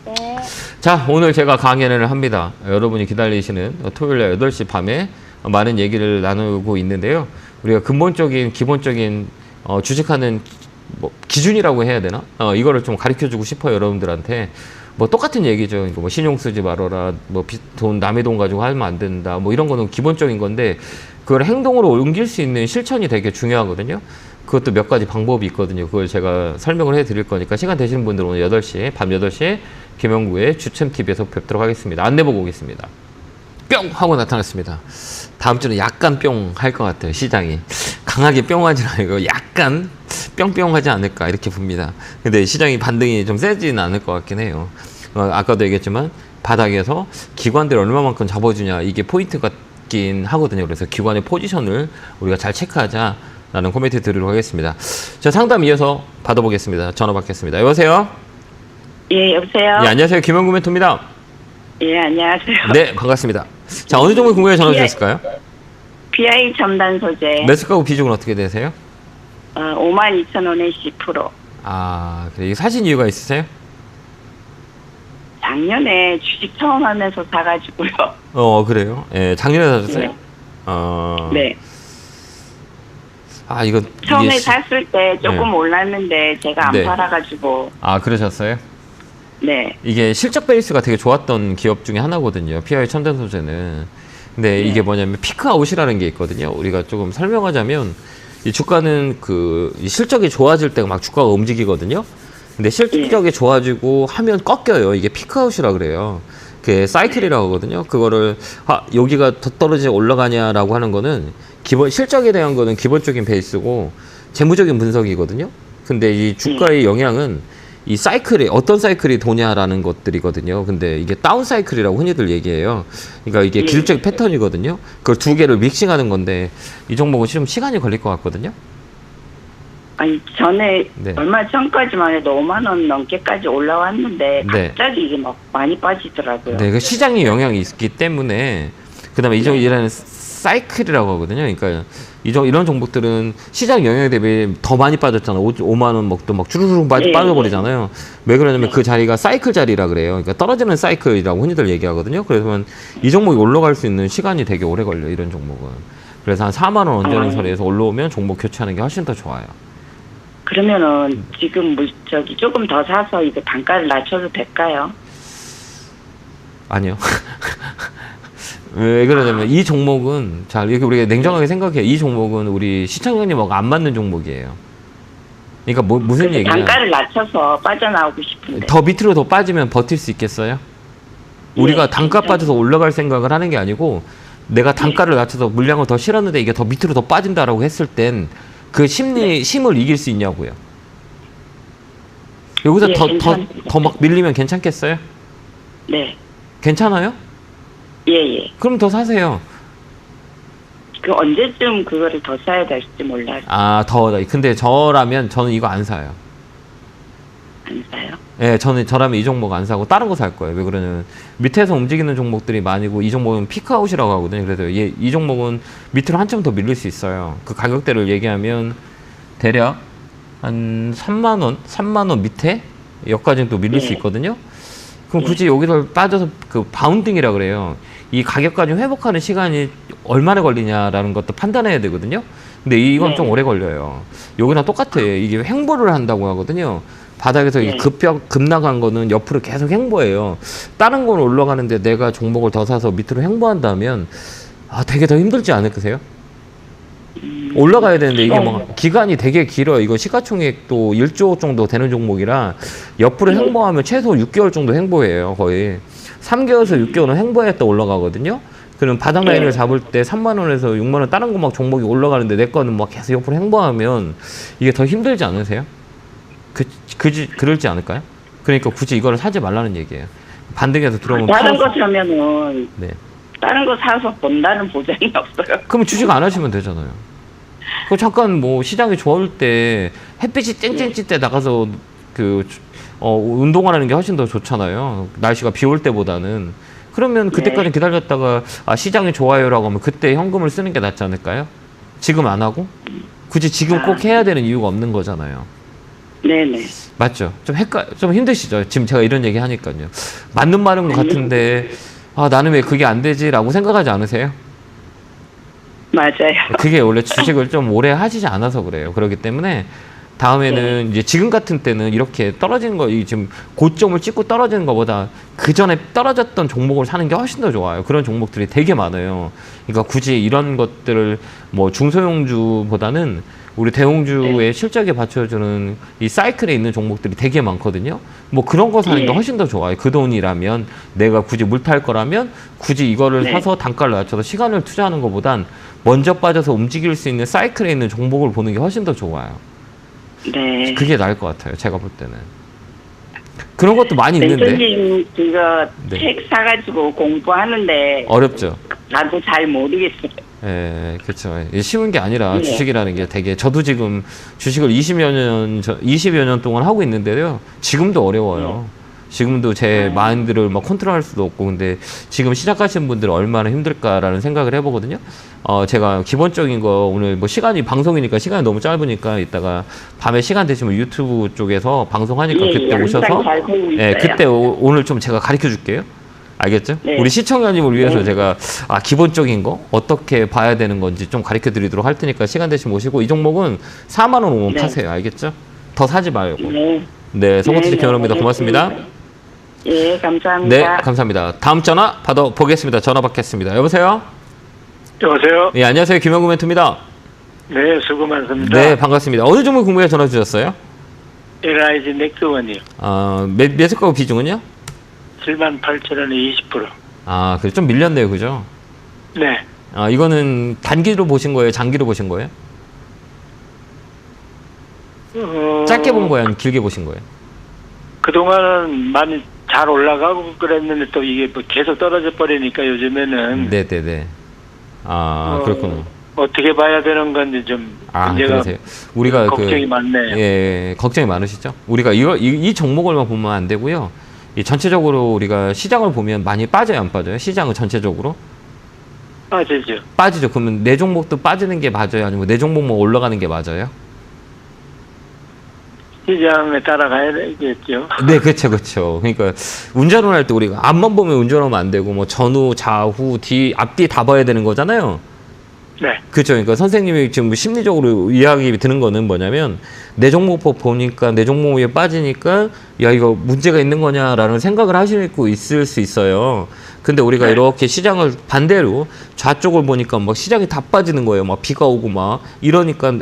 네. 자, 오늘 제가 강연을 합니다. 여러분이 기다리시는 토요일 8시 밤에 많은 얘기를 나누고 있는데요. 우리가 근본적인, 기본적인 주식하는 뭐 기준이라고 해야 되나? 이거를 좀 가르쳐주고 싶어요. 여러분들한테. 뭐 똑같은 얘기죠. 뭐 신용 쓰지 말아라. 뭐 돈 남의 돈 가지고 하면 안 된다. 뭐 이런 거는 기본적인 건데, 그걸 행동으로 옮길 수 있는 실천이 되게 중요하거든요. 그것도 몇 가지 방법이 있거든요. 그걸 제가 설명을 해드릴 거니까 시간 되시는 분들은 오늘 8시에, 밤 8시에 김영구의 주챔TV에서 뵙도록 하겠습니다. 안내 보고 오겠습니다. 뿅! 하고 나타났습니다. 다음 주는 약간 뿅 할 것 같아요. 시장이. 강하게 뿅하지 않고 약간 뿅뿅하지 않을까 이렇게 봅니다. 근데 시장이 반등이 좀 세지는 않을 것 같긴 해요. 아까도 얘기했지만 바닥에서 기관들이 얼마만큼 잡아주냐 이게 포인트 같긴 하거든요. 그래서 기관의 포지션을 우리가 잘 체크하자라는 코멘트 드리도록 하겠습니다. 자, 상담 이어서 받아보겠습니다. 전화 받겠습니다. 여보세요? 예, 여보세요? 예, 안녕하세요. 김영구 멘토입니다. 예, 안녕하세요. 네, 반갑습니다. 자, 어느 종목 궁금해 전화 주셨을까요? BI 첨단 소재. 매수가고 비중은 어떻게 되세요? 52,000원에 10%. 아, 그래. 이거 사신 이유가 있으세요? 작년에 주식 처음 하면서 사가지고요. 그래요? 예, 작년에 사셨어요? 네. 네. 아, 이거. 처음에 이게 샀을 때 조금 네. 올랐는데 제가 안 네. 팔아가지고. 아, 그러셨어요? 네. 이게 실적 베이스가 되게 좋았던 기업 중에 하나거든요. PI 첨단 소재는. 근데 이게 뭐냐면 피크아웃이라는 게 있거든요. 우리가 조금 설명하자면 이 주가는 이 실적이 좋아질 때 막 주가가 움직이거든요. 근데 실적이 좋아지고 하면 꺾여요. 이게 피크아웃이라 그래요. 그 사이클이라고 하거든요. 그거를 여기가 더 떨어지게 올라가냐라고 하는 거는 실적에 대한 거는 기본적인 베이스고 재무적인 분석이거든요. 근데 이 주가의 영향은 이 사이클이 어떤 사이클이 도냐라는 것들이거든요. 근데 이게 다운 사이클이라고 흔히들 얘기해요. 그러니까 이게 기술적 패턴이거든요. 그걸 두 개를 믹싱하는 건데 이 종목은 좀 시간이 걸릴 것 같거든요. 아니 전에 네. 얼마 전까지만 해도 5만 원 넘게까지 올라왔는데 네. 갑자기 이게 막 많이 빠지더라고요. 네, 그 시장의 영향이 있기 때문에 그다음에 이 종목이라는 사이클이라고 하거든요. 그러니까 이런 종목들은 시장 영향에 대비 더 많이 빠졌잖아요. 5만 원 또 막 주르륵 빠져버리잖아요. 왜 그러냐면 그 자리가 사이클 자리라 그래요. 그러니까 떨어지는 사이클이라고 흔히들 얘기하거든요. 그래서 이 종목이 올라갈 수 있는 시간이 되게 오래 걸려요. 이런 종목은. 그래서 한 4만 원 언저리 선에서 올라오면 종목 교체하는 게 훨씬 더 좋아요. 그러면은 지금 조금 더 사서 이거 단가를 낮춰도 될까요? 아니요. 왜 그러냐면 이 종목은 자 이렇게 우리가 냉정하게 생각해요. 이 종목은 우리 시청자님하고 안 맞는 종목이에요. 그러니까 무슨 얘기냐? 단가를 낮춰서 빠져나오고 싶은데. 더 밑으로 더 빠지면 버틸 수 있겠어요? 우리가 단가 빠져서 올라갈 생각을 하는 게 아니고 내가 단가를 낮춰서 물량을 더 실었는데 이게 더 밑으로 더 빠진다라고 했을 땐 그 심을 이길 수 있냐고요. 여기서 더 막 밀리면 괜찮겠어요? 네. 괜찮아요? 예. 그럼 더 사세요. 그 언제쯤 그거를 더 사야 될지 몰라요. 근데 저라면 저는 이거 안 사요. 안 사요? 예, 저라면 이 종목 안 사고 다른 거 살 거예요. 왜 그러냐면 밑에서 움직이는 종목들이 많이고 이 종목은 피크아웃이라고 하거든요. 그래서 이 종목은 밑으로 한참 더 밀릴 수 있어요. 그 가격대를 얘기하면 대략 한 3만 원 밑에 여기까지는 또 밀릴 수 있거든요. 그럼 굳이 여기서 빠져서 그 바운딩이라 그래요. 이 가격까지 회복하는 시간이 얼마나 걸리냐라는 것도 판단해야 되거든요. 근데 이건 좀 오래 걸려요. 여기랑 똑같아요. 이게 횡보를 한다고 하거든요. 바닥에서 이게 급 나간 거는 옆으로 계속 횡보해요. 다른 건 올라가는데 내가 종목을 더 사서 밑으로 횡보한다면 되게 더 힘들지 않으세요? 올라가야 되는데 이게 막 기간이 되게 길어요. 이거 시가총액도 1조 정도 되는 종목이라 옆으로 횡보하면 최소 6개월 정도 횡보해요. 거의 3개월에서 6개월은 횡보했다 올라가거든요. 그럼 바닥 라인을 잡을 때 3만 원에서 6만 원 다른 거 막 종목이 올라가는데 내 거는 막 계속 옆으로 횡보하면 이게 더 힘들지 않으세요? 그럴지 않을까요? 그러니까 굳이 이거를 사지 말라는 얘기예요. 반등해서 들어오면 다른 거 사면은 다른 거 사서 본다는 보장이 없어요. 그럼 주식 안 하시면 되잖아요. 그 잠깐 뭐 시장이 좋을 때 햇빛이 쨍쨍 때 나가서 운동하는 게 훨씬 더 좋잖아요. 날씨가 비 올 때보다는. 그러면 그때까지 기다렸다가 시장이 좋아요라고 하면 그때 현금을 쓰는 게 낫지 않을까요? 지금 안 하고? 굳이 지금 꼭 해야 되는 이유가 없는 거잖아요. 네네. 맞죠? 좀 힘드시죠? 지금 제가 이런 얘기 하니까요. 맞는 말인 것 같은데 나는 왜 그게 안 되지라고 생각하지 않으세요? 맞아요. 그게 원래 주식을 좀 오래 하시지 않아서 그래요. 그렇기 때문에 다음에는 이제 지금 같은 때는 이렇게 떨어지는 거, 지금 고점을 찍고 떨어지는 것보다 그 전에 떨어졌던 종목을 사는 게 훨씬 더 좋아요. 그런 종목들이 되게 많아요. 그러니까 굳이 이런 것들을 뭐 중소형주보다는 우리 대형주의 실적에 받쳐주는 이 사이클에 있는 종목들이 되게 많거든요. 뭐 그런 거 사는 게 훨씬 더 좋아요. 그 돈이라면 내가 굳이 물 탈 거라면 굳이 이거를 사서 단가를 낮춰서 시간을 투자하는 것보단 먼저 빠져서 움직일 수 있는 사이클에 있는 종목을 보는 게 훨씬 더 좋아요. 네. 그게 나을 것 같아요. 제가 볼 때는. 그런 것도 많이 있는데. 멘토님 그거 책 사가지고 공부하는데 어렵죠. 나도 잘 모르겠어요. 예, 그렇죠. 쉬운 게 아니라 주식이라는 게 되게 저도 지금 주식을 20여 년 동안 하고 있는데요. 지금도 어려워요. 지금도 제 마인드를 막 컨트롤할 수도 없고 근데 지금 시작하시는 분들 얼마나 힘들까라는 생각을 해보거든요. 제가 기본적인 거 오늘 뭐 방송이니까 시간이 너무 짧으니까 이따가 밤에 시간 되시면 유튜브 쪽에서 방송하니까 그때 오셔서 그때 오늘 좀 제가 가르쳐 줄게요. 알겠죠? 우리 시청자님을 위해서 제가 기본적인 거 어떻게 봐야 되는 건지 좀 가르쳐 드리도록 할 테니까 시간 되시면 오시고 이 종목은 4만 원 오면 파세요. 알겠죠? 더 사지 말고. 네, 성공투자 김현우입니다. 고맙습니다. 예, 감사합니다. 네, 감사합니다. 다음 전화 받아보겠습니다. 전화 받겠습니다. 여보세요? 여보세요? 네, 안녕하세요. 김영구 멘토입니다. 네, 수고 많습니다. 네, 반갑습니다. 어느 종목 궁금해 전화 주셨어요? LIG 넥스원이요. 매수가 비중은요? 78,000원에 20%. 그래 좀 밀렸네요. 그죠? 네. 이거는 단기로 보신 거예요? 장기로 보신 거예요? 짧게 본 거예요? 아니면 길게 보신 거예요? 그동안은 많이 잘 올라가고 그랬는데 또 이게 뭐 계속 떨어져 버리니까 요즘에는. 네네네. 그렇구나. 어떻게 봐야 되는 건지 좀 문제가 그러세요. 우리가 걱정이 많네요. 예, 걱정이 많으시죠? 우리가 이 종목을만 보면 안 되고요. 이 전체적으로 우리가 시장을 보면 많이 빠져요, 안 빠져요? 시장은 전체적으로? 빠지죠. 빠지죠. 그러면 네 종목도 빠지는 게 맞아요? 아니면 네 종목만 올라가는 게 맞아요? 시장에 따라가야 되겠죠. 네, 그렇죠, 그렇죠. 그러니까 운전을 할 때 우리가 앞만 보면 운전하면 안 되고 뭐 전후, 좌후, 뒤, 앞뒤 다 봐야 되는 거잖아요. 네. 그렇죠. 그러니까 선생님이 지금 심리적으로 이야기 드는 거는 뭐냐면 내 종목법 보니까 내 종목에 빠지니까 야 이거 문제가 있는 거냐라는 생각을 하시고 있을 수 있어요. 근데 우리가 네. 이렇게 시장을 반대로 좌쪽을 보니까 막 시장이 다 빠지는 거예요. 막 비가 오고 막 이러니까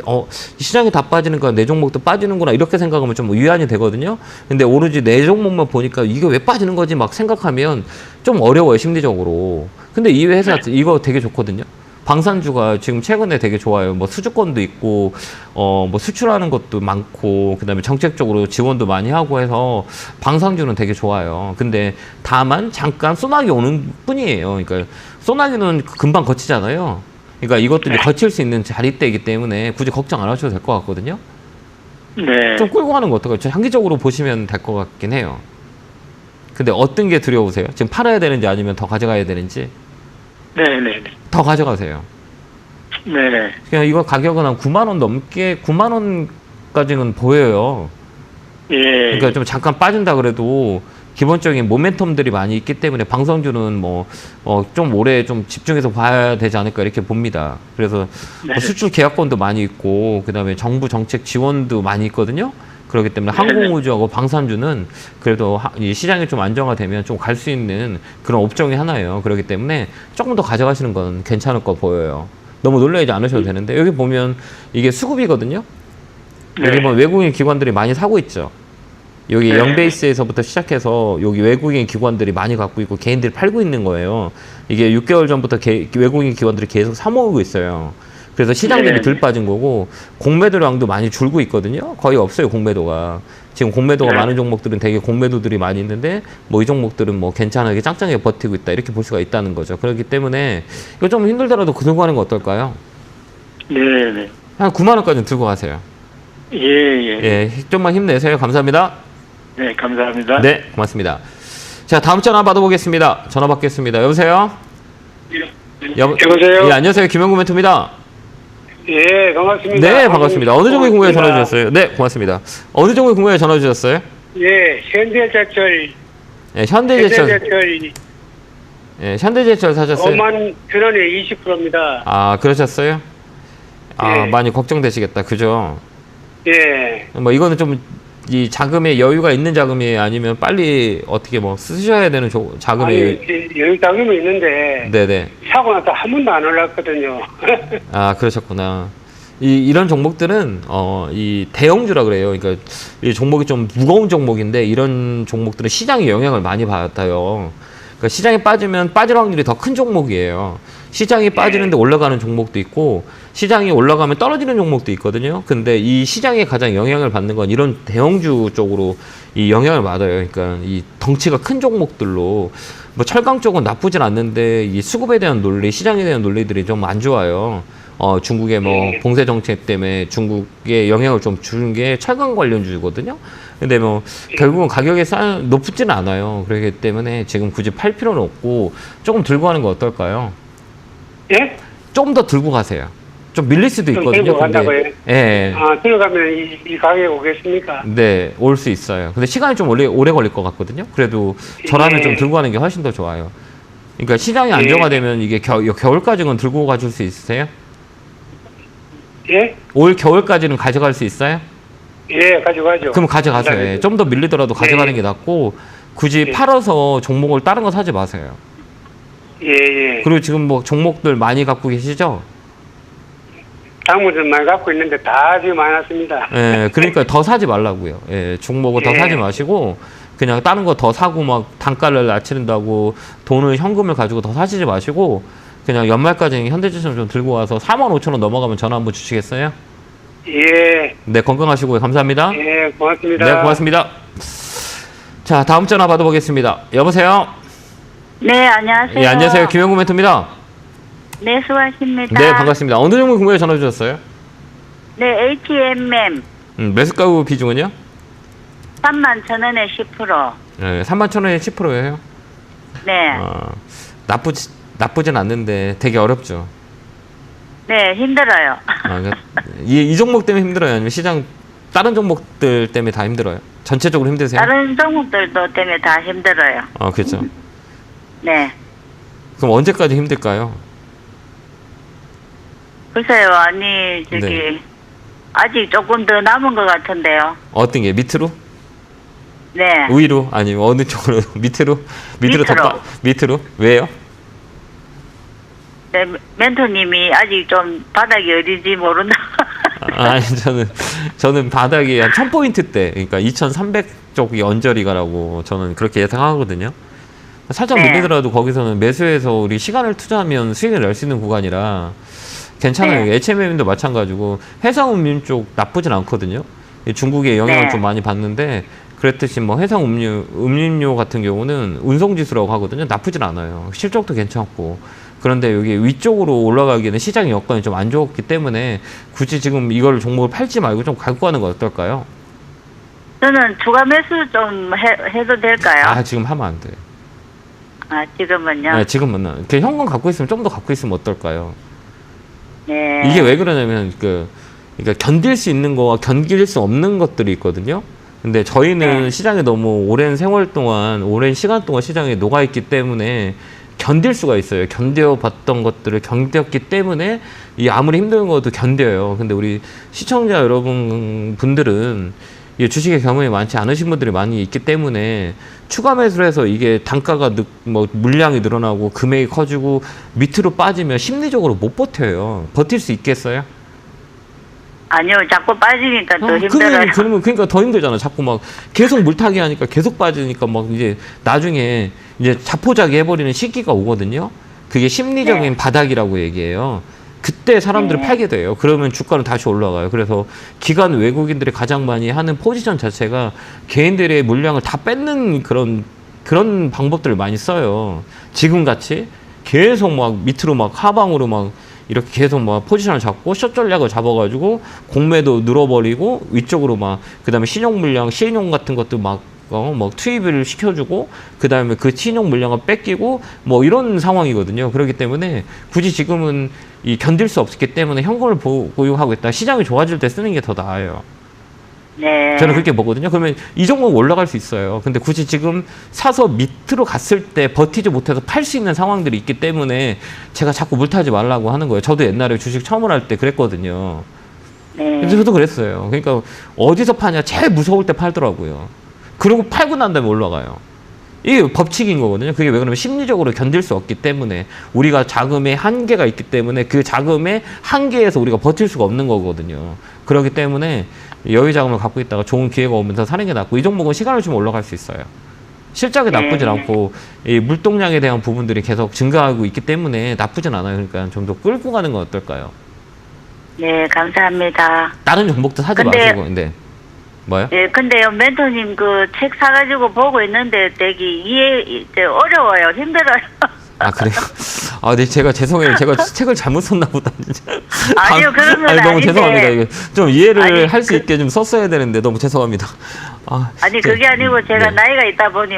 시장이 다 빠지니까 내 종목도 빠지는구나 이렇게 생각하면 좀 위안이 되거든요. 근데 오로지 내 종목만 보니까 이게 왜 빠지는 거지 막 생각하면 좀 어려워요 심리적으로. 근데 이 회사 이거 되게 좋거든요. 방산주가 지금 최근에 되게 좋아요. 뭐 수주권도 있고, 뭐 수출하는 것도 많고, 그 다음에 정책적으로 지원도 많이 하고 해서 방산주는 되게 좋아요. 근데 다만 잠깐 소나기 오는 뿐이에요. 그러니까 소나기는 금방 거치잖아요. 그러니까 이것도 이제 거칠 수 있는 자리대이기 때문에 굳이 걱정 안 하셔도 될 것 같거든요. 네. 좀 끌고 가는 거 어떨까요? 장기적으로 보시면 될 것 같긴 해요. 근데 어떤 게 두려우세요? 지금 팔아야 되는지 아니면 더 가져가야 되는지? 네네네. 더 가져가세요. 네네. 그냥 이거 가격은 한 9만 원 넘게 9만 원까지는 보여요. 예. 그러니까 좀 잠깐 빠진다 그래도 기본적인 모멘텀들이 많이 있기 때문에 방송주는 뭐 좀 오래 좀 집중해서 봐야 되지 않을까 이렇게 봅니다. 그래서 네. 뭐 수출 계약권도 많이 있고 그다음에 정부 정책 지원도 많이 있거든요. 그렇기 때문에 항공우주하고 방산주는 그래도 이 시장이 좀 안정화되면 좀 갈 수 있는 그런 업종이 하나예요. 그렇기 때문에 조금 더 가져가시는 건 괜찮을 거 보여요. 너무 놀라지 않으셔도 되는데 여기 보면 이게 수급이거든요. 여기 네. 보면 외국인 기관들이 많이 사고 있죠. 여기 네. 영베이스에서부터 시작해서 여기 외국인 기관들이 많이 갖고 있고 개인들이 팔고 있는 거예요. 이게 6개월 전부터 외국인 기관들이 계속 사모으고 있어요. 그래서 시장 대비 네. 덜 빠진 거고 공매도량도 많이 줄고 있거든요. 거의 없어요 공매도가. 지금 공매도가 네. 많은 종목들은 되게 공매도들이 많이 있는데 뭐 이 종목들은 뭐 괜찮게 짱짱하게 버티고 있다 이렇게 볼 수가 있다는 거죠. 그렇기 때문에 이거 좀 힘들더라도 들고 가는 거 어떨까요? 네네. 한 9만 원까지는 들고 가세요. 예, 예. 예, 좀만 힘내세요. 감사합니다. 네, 감사합니다. 네, 고맙습니다. 자, 다음 전화 받아보겠습니다. 전화 받겠습니다. 여보세요? 여보세요? 예, 안녕하세요. 김영구 멘토입니다. 예, 반갑습니다. 네, 반갑습니다. 어느 종목이 궁금해 전화 주셨어요? 네, 고맙습니다. 어느 종목이 궁금해 전화 주셨어요? 예, 현대제철, 예, 현대제철. 현대제철 예, 현대제철 사셨어요? 5만 전원에 20%입니다. 아, 그러셨어요? 아, 예. 많이 걱정되시겠다. 그죠? 예, 뭐 이거는 좀 이 자금에 여유가 있는 자금이에요? 아니면 빨리 어떻게 뭐 쓰셔야 되는 자금이 여유 자금이 있는데 네네. 사고 나서 한 번도 안 올랐거든요. 아, 그러셨구나. 이런 종목들은, 이 대형주라 그래요. 그러니까 이 종목이 좀 무거운 종목인데 이런 종목들은 시장에 영향을 많이 받아요. 그러니까 시장에 빠지면 빠질 확률이 더 큰 종목이에요. 시장이 빠지는데 올라가는 종목도 있고 시장이 올라가면 떨어지는 종목도 있거든요. 근데 이 시장에 가장 영향을 받는 건 이런 대형주 쪽으로 이 영향을 받아요. 그러니까 이 덩치가 큰 종목들로 뭐 철강 쪽은 나쁘진 않는데 이 수급에 대한 논리, 시장에 대한 논리들이 좀 안 좋아요. 중국의 뭐 봉쇄 정책 때문에 중국에 영향을 좀 주는 게 철강 관련주거든요. 근데 뭐 결국은 가격이 높지는 않아요. 그렇기 때문에 지금 굳이 팔 필요는 없고 조금 들고 가는 거 어떨까요? 예? 좀 더 들고 가세요. 좀 밀릴 수도 좀 있거든요. 들고 간다고요? 예. 아, 들어가면 이 가격에 오겠습니까? 네, 올 수 있어요. 근데 시간이 좀 오래 걸릴 것 같거든요. 그래도 저라면 예. 좀 들고 가는 게 훨씬 더 좋아요. 그러니까 시장이 예. 안정화되면 이게 겨울까지는 들고 가줄 수 있으세요? 예? 올 겨울까지는 가져갈 수 있어요? 예, 가져가죠. 그럼 가져가세요. 예. 좀 더 밀리더라도 가져가는 예. 게 낫고 굳이 예. 팔아서 종목을 다른 거 사지 마세요. 예, 예. 그리고 지금 뭐 종목들 많이 갖고 계시죠? 당무들 많이 갖고 있는데 다 지금 많았습니다. 예, 그러니까 더 사지 말라고요. 예, 종목을 더 예. 사지 마시고 그냥 다른 거 더 사고 막 단가를 낮춘다고 돈을 현금을 가지고 더 사시지 마시고 그냥 연말까지 현대제철 좀 들고 와서 45,000원 넘어가면 전화 한번 주시겠어요? 예, 네, 건강하시고요. 감사합니다. 예, 고맙습니다. 네, 고맙습니다. 자, 다음 전화 받아보겠습니다. 여보세요? 네, 안녕하세요. 예, 안녕하세요. 김영구 멘토입니다. 네, 수고하십니다. 네, 반갑습니다. 어느 종목 궁금해 전화 주셨어요? 네, HMM 매수가구 비중은요? 31,000원에 10%. 네, 31,000원에 10%예요. 네. 나쁘지 나쁘진 않는데 되게 어렵죠. 네, 힘들어요. 그러니까 이 종목 때문에 힘들어요? 아니면 시장 다른 종목들 때문에 다 힘들어요? 전체적으로 힘드세요? 다른 종목들도 때문에 다 힘들어요. 그렇죠. 네. 그럼 언제까지 힘들까요? 글쎄요, 아니, 저기, 네. 아직 조금 더 남은 것 같은데요. 어떤 게 밑으로? 네. 위로? 아니면 어느 쪽으로? 밑으로? 밑으로. 밑으로? 왜요? 네, 멘토님이 아직 좀 바닥이 어딘지 모른다. 아니 저는 바닥이 한 1000포인트 대, 그러니까 2300쪽이 언저리가라고 저는 그렇게 예상하거든요. 살짝 네. 밀리더라도 거기서는 매수해서 우리 시간을 투자하면 수익을 낼 수 있는 구간이라 괜찮아요. 네. HMM도 마찬가지고 해상음료 쪽 나쁘진 않거든요. 중국의 영향을 네. 좀 많이 받는데, 그랬듯이 뭐 음료 같은 경우는 운송지수라고 하거든요. 나쁘진 않아요. 실적도 괜찮고. 그런데 여기 위쪽으로 올라가기에는 시장의 여건이 좀 안 좋았기 때문에 굳이 지금 이걸 종목을 팔지 말고 좀 갖고 가는 건 어떨까요? 저는 추가 매수 좀 해도 될까요? 지금 하면 안 돼요. 지금은요? 네, 지금은. 현금 갖고 있으면 좀 더 갖고 있으면 어떨까요? 네. 이게 왜 그러냐면, 그러니까 견딜 수 있는 거와 견딜 수 없는 것들이 있거든요. 근데 저희는 네. 시장에 너무 오랜 세월 동안, 오랜 시간 동안 시장에 녹아있기 때문에 견딜 수가 있어요. 견뎌봤던 것들을 견뎠기 때문에 아무리 힘든 것도 견뎌요. 근데 우리 시청자 여러분 분들은 이 주식에 경험이 많지 않으신 분들이 많이 있기 때문에 추가 매수를 해서 이게 단가가 물량이 늘어나고 금액이 커지고 밑으로 빠지면 심리적으로 못 버텨요. 버틸 수 있겠어요? 아니요, 자꾸 빠지니까 더 힘들어요. 그러니까 더 힘들잖아. 자꾸 막 계속 물타기 하니까 계속 빠지니까 막 이제 나중에 이제 자포자기 해버리는 시기가 오거든요. 그게 심리적인 네. 바닥이라고 얘기해요. 그때 사람들을 네. 팔게 돼요. 그러면 주가는 다시 올라가요. 그래서 기관 외국인들이 가장 많이 하는 포지션 자체가 개인들의 물량을 다 뺏는 그런 방법들을 많이 써요. 지금 같이 계속 막 밑으로 막 하방으로 막 이렇게 계속 막 포지션을 잡고 숏 전략을 잡아가지고 공매도 늘어버리고 위쪽으로 막 그다음에 신용 물량, 신용 같은 것도 막 투입을 시켜주고 그다음에 그 신용 물량을 뺏기고 뭐 이런 상황이거든요. 그렇기 때문에 굳이 지금은 견딜 수 없기 때문에 현금을 보유하고 있다. 시장이 좋아질 때 쓰는 게 더 나아요. 네. 저는 그렇게 보거든요. 그러면 이 종목 올라갈 수 있어요. 근데 굳이 지금 사서 밑으로 갔을 때 버티지 못해서 팔 수 있는 상황들이 있기 때문에 제가 자꾸 물타지 말라고 하는 거예요. 저도 옛날에 주식 처음을 할 때 그랬거든요. 네. 저도 그랬어요. 그러니까 어디서 파냐? 제일 무서울 때 팔더라고요. 그리고 팔고 난 다음에 올라가요. 이게 법칙인 거거든요. 그게 왜 그러면 심리적으로 견딜 수 없기 때문에 우리가 자금의 한계가 있기 때문에 그 자금의 한계에서 우리가 버틸 수가 없는 거거든요. 그렇기 때문에 여유 자금을 갖고 있다가 좋은 기회가 오면서 사는 게 낫고 이 종목은 시간을 주면 올라갈 수 있어요. 실적이 나쁘진 않고 이 물동량에 대한 부분들이 계속 증가하고 있기 때문에 나쁘진 않아요. 그러니까 좀 더 끌고 가는 건 어떨까요? 네, 감사합니다. 다른 종목도 사지 마시고. 근데 뭐요? 네, 근데요, 멘토님 그 책 사가지고 보고 있는데 되게 어려워요. 힘들어요. 그래요? 네, 제가 죄송해요. 제가 책을 잘못 썼나 보다, 진짜. 아니요, 그런 건 너무 아닌데. 죄송합니다. 이거 좀 이해를 할 수 있게 좀 썼어야 되는데 너무 죄송합니다. 그게 아니고 제가 네. 나이가 있다 보니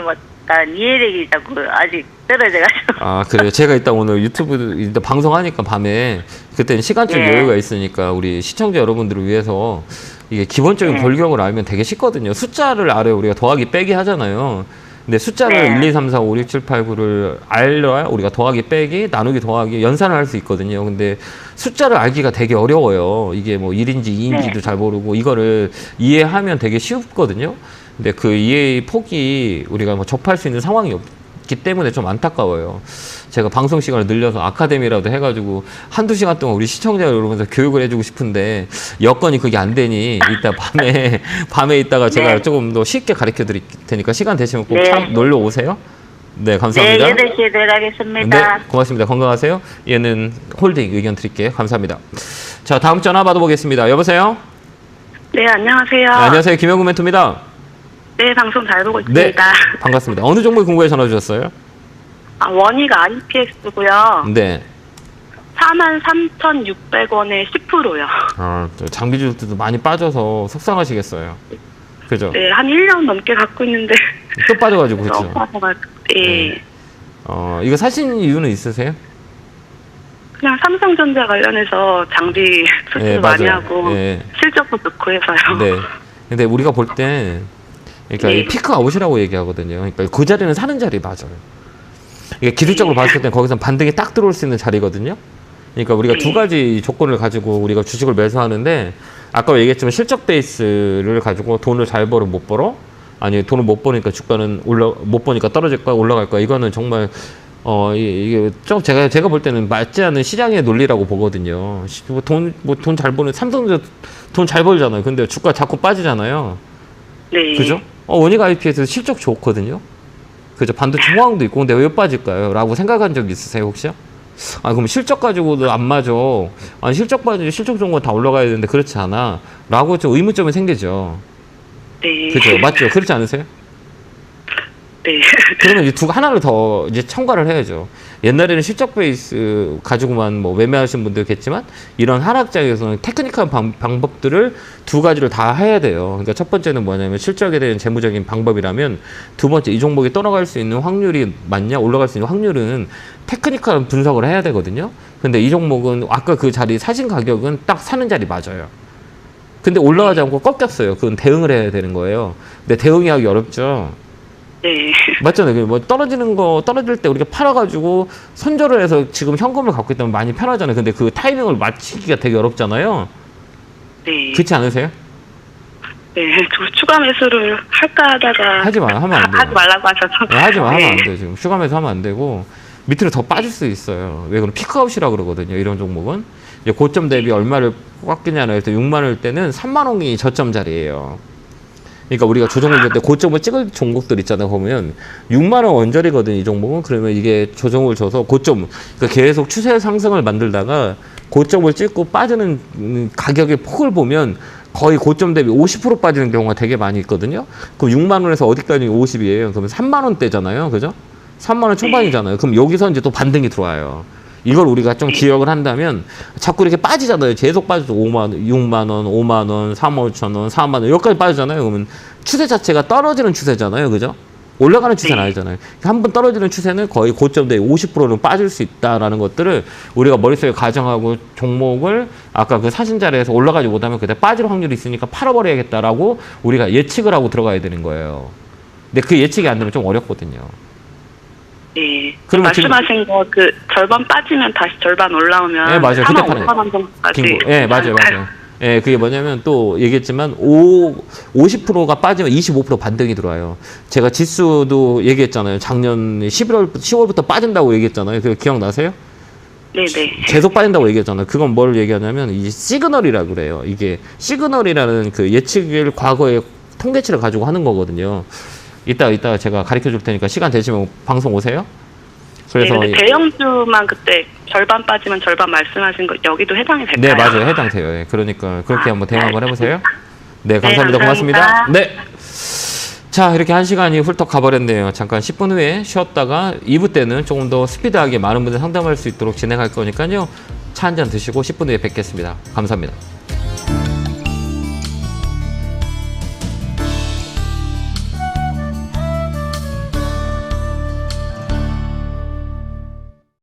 이해력이 자꾸 아직 떨어져가지고. 그래요. 제가 이따 오늘 유튜브 이따 방송하니까 밤에 그때는 시간적 네. 여유가 있으니까 우리 시청자 여러분들을 위해서 이게 기본적인 네. 골격을 알면 되게 쉽거든요. 숫자를 알아요. 우리가 더하기 빼기 하잖아요. 근데 숫자를 네. 1, 2, 3, 4, 5, 6, 7, 8, 9를 알아야 우리가 더하기 빼기, 나누기 더하기, 연산을 할 수 있거든요. 근데 숫자를 알기가 되게 어려워요. 이게 뭐 1인지 2인지도 네. 잘 모르고 이거를 이해하면 되게 쉽거든요. 근데 그 이해의 폭이 우리가 뭐 접할 수 있는 상황이 없기 때문에 좀 안타까워요. 제가 방송 시간을 늘려서 아카데미라도 해가지고 한두 시간 동안 우리 시청자 여러분들 교육을 해주고 싶은데 여건이 그게 안 되니 이따 밤에 있다가 제가 네. 조금 더 쉽게 가르쳐 드릴 테니까 시간 되시면 꼭 네. 참 놀러 오세요. 네, 감사합니다. 네, 8시에 들어가겠습니다. 네, 고맙습니다. 건강하세요. 얘는 홀딩 의견 드릴게요. 감사합니다. 자, 다음 전화 받아보겠습니다. 여보세요? 네, 안녕하세요. 네, 안녕하세요. 김영구 멘토입니다. 네, 방송 잘 보고 네, 있습니다. 반갑습니다. 어느 종목에 궁금해 전화 주셨어요? 원희가 RPX고요. 네. 43,600원에 10%요. 장비주들도 많이 빠져서 속상하시겠어요. 그죠? 네, 한 1년 넘게 갖고 있는데. 또 빠져가지고, 그렇죠. 네. 이거 사신 이유는 있으세요? 그냥 삼성전자 관련해서 장비 수출 네, 많이 맞아요. 하고 네. 실적도 좋고 해서요. 네. 근데 우리가 볼 때, 그러니까 네. 이 피크 아웃이라고 얘기하거든요. 그러니까 그 자리는 사는 자리 맞아요. 이게 기술적으로 봤을 때 거기서 반등이 딱 들어올 수 있는 자리거든요. 그러니까 우리가 네. 두 가지 조건을 가지고 우리가 주식을 매수하는데, 아까 얘기했지만 실적 베이스를 가지고 돈을 잘 벌어 못 벌어? 아니 돈을 못 버니까 주가는 못 버니까 떨어질 거야 올라갈 거야. 이거는 정말 이게 좀 제가 볼 때는 맞지 않는 시장의 논리라고 보거든요. 돈 잘 버는 삼성전자 돈 잘 벌잖아요. 근데 주가 자꾸 빠지잖아요. 네. 그죠? 원익 IP에서 실적 좋거든요. 그죠? 반도체 호황도 있고 근데 왜 빠질까요? 라고 생각한 적 있으세요 혹시요? 그럼 실적 가지고도 안 맞아. 아니 실적 빠지고 실적 좋은 건 다 올라가야 되는데 그렇지 않아. 라고 좀 의문점이 생기죠. 네. 그죠? 맞죠? 그렇지 않으세요? 네. 그러면 이제 하나를 더 이제 첨가를 해야죠. 옛날에는 실적 베이스 가지고만 뭐 매매하신 분들 겠지만 이런 하락장에서는 테크니컬 방법들을 두 가지를 다 해야 돼요. 그러니까 첫 번째는 뭐냐면 실적에 대한 재무적인 방법이라면 두 번째 이 종목이 떠나갈 수 있는 확률이 맞냐 올라갈 수 있는 확률은 테크니컬 분석을 해야 되거든요. 근데 이 종목은 아까 그 자리 사신 가격은 딱 사는 자리 맞아요. 근데 올라가지 않고 꺾였어요. 그건 대응을 해야 되는 거예요. 근데 대응이 하기 어렵죠. 네. 맞잖아요. 뭐 떨어질 때 우리가 팔아가지고 손절을 해서 지금 현금을 갖고 있다면 많이 편하잖아요. 근데 그 타이밍을 맞추기가 되게 어렵잖아요. 네. 그렇지 않으세요? 네. 저 추가 매수를 할까 하다가 하지 마, 하면 안 돼요. 하지 말라고 하셔서. 네, 하지 마, 네. 하면 안 돼요. 지금 슈가매수 하면 안 되고 밑으로 더 빠질 수 있어요. 왜 그럼 피크아웃이라 그러거든요. 이런 종목은 이제 고점 대비 얼마를 깎이냐는 해서 6만 원일 때는 3만 원이 저점 자리예요. 그러니까 우리가 조정을 줄 때 고점을 찍을 종목들 있잖아요. 보면 6만 원 원저리거든 이 종목은. 그러면 이게 조정을 줘서 고점 그러니까 계속 추세 상승을 만들다가 고점을 찍고 빠지는 가격의 폭을 보면 거의 고점 대비 50% 빠지는 경우가 되게 많이 있거든요. 그럼 6만 원에서 어디까지 50이에요. 그러면 3만 원대잖아요. 그죠? 3만 원 초반이잖아요. 그럼 여기서 이제 또 반등이 들어와요. 이걸 우리가 좀 기억을 한다면 자꾸 이렇게 빠지잖아요. 계속 빠지죠. 5만 원, 6만 원, 5만 원, 3만 5천 원, 4만 원 여기까지 빠지잖아요. 그러면 추세 자체가 떨어지는 추세잖아요. 그죠? 올라가는 추세는 아니잖아요. 한 번 떨어지는 추세는 거의 고점 대비 50%는 빠질 수 있다라는 것들을 우리가 머릿속에 가정하고 종목을 아까 그 사신 자리에서 올라가지 못하면 그때 빠질 확률이 있으니까 팔아버려야겠다라고 우리가 예측을 하고 들어가야 되는 거예요. 근데 그 예측이 안 되면 좀 어렵거든요. 네. 그러면 말씀하신 거 그 절반 빠지면 다시 절반 올라오면 네, 맞아요. 그때 4만 파는 5천 원 정도까지. 네, 맞아요. 예, 그게 뭐냐면 또 얘기했지만 50%가 빠지면 25% 반등이 들어와요. 제가 지수도 얘기했잖아요. 작년 10월부터 빠진다고 얘기했잖아요. 그 기억나세요? 네네. 계속 빠진다고 얘기했잖아요. 그건 뭘 얘기하냐면 이 시그널이라고 그래요. 이게 시그널이라는 그 예측을 과거의 통계치를 가지고 하는 거거든요. 이따 제가 가르쳐 줄 테니까 시간 되시면 방송 오세요. 그래서 네, 대형주만 그때 절반 빠지면 절반 말씀하신 거 여기도 해당이 될까요? 네, 맞아요. 해당돼요. 예, 그러니까 그렇게 한번 대응 한번 해보세요. 네, 감사합니다. 네, 고맙습니다. 감사합니다. 네. 자, 이렇게 1시간이 훌떡 가버렸네요. 잠깐 10분 후에 쉬었다가 2부 때는 조금 더 스피드하게 많은 분들 상담할 수 있도록 진행할 거니까요. 차 한 잔 드시고 10분 후에 뵙겠습니다. 감사합니다.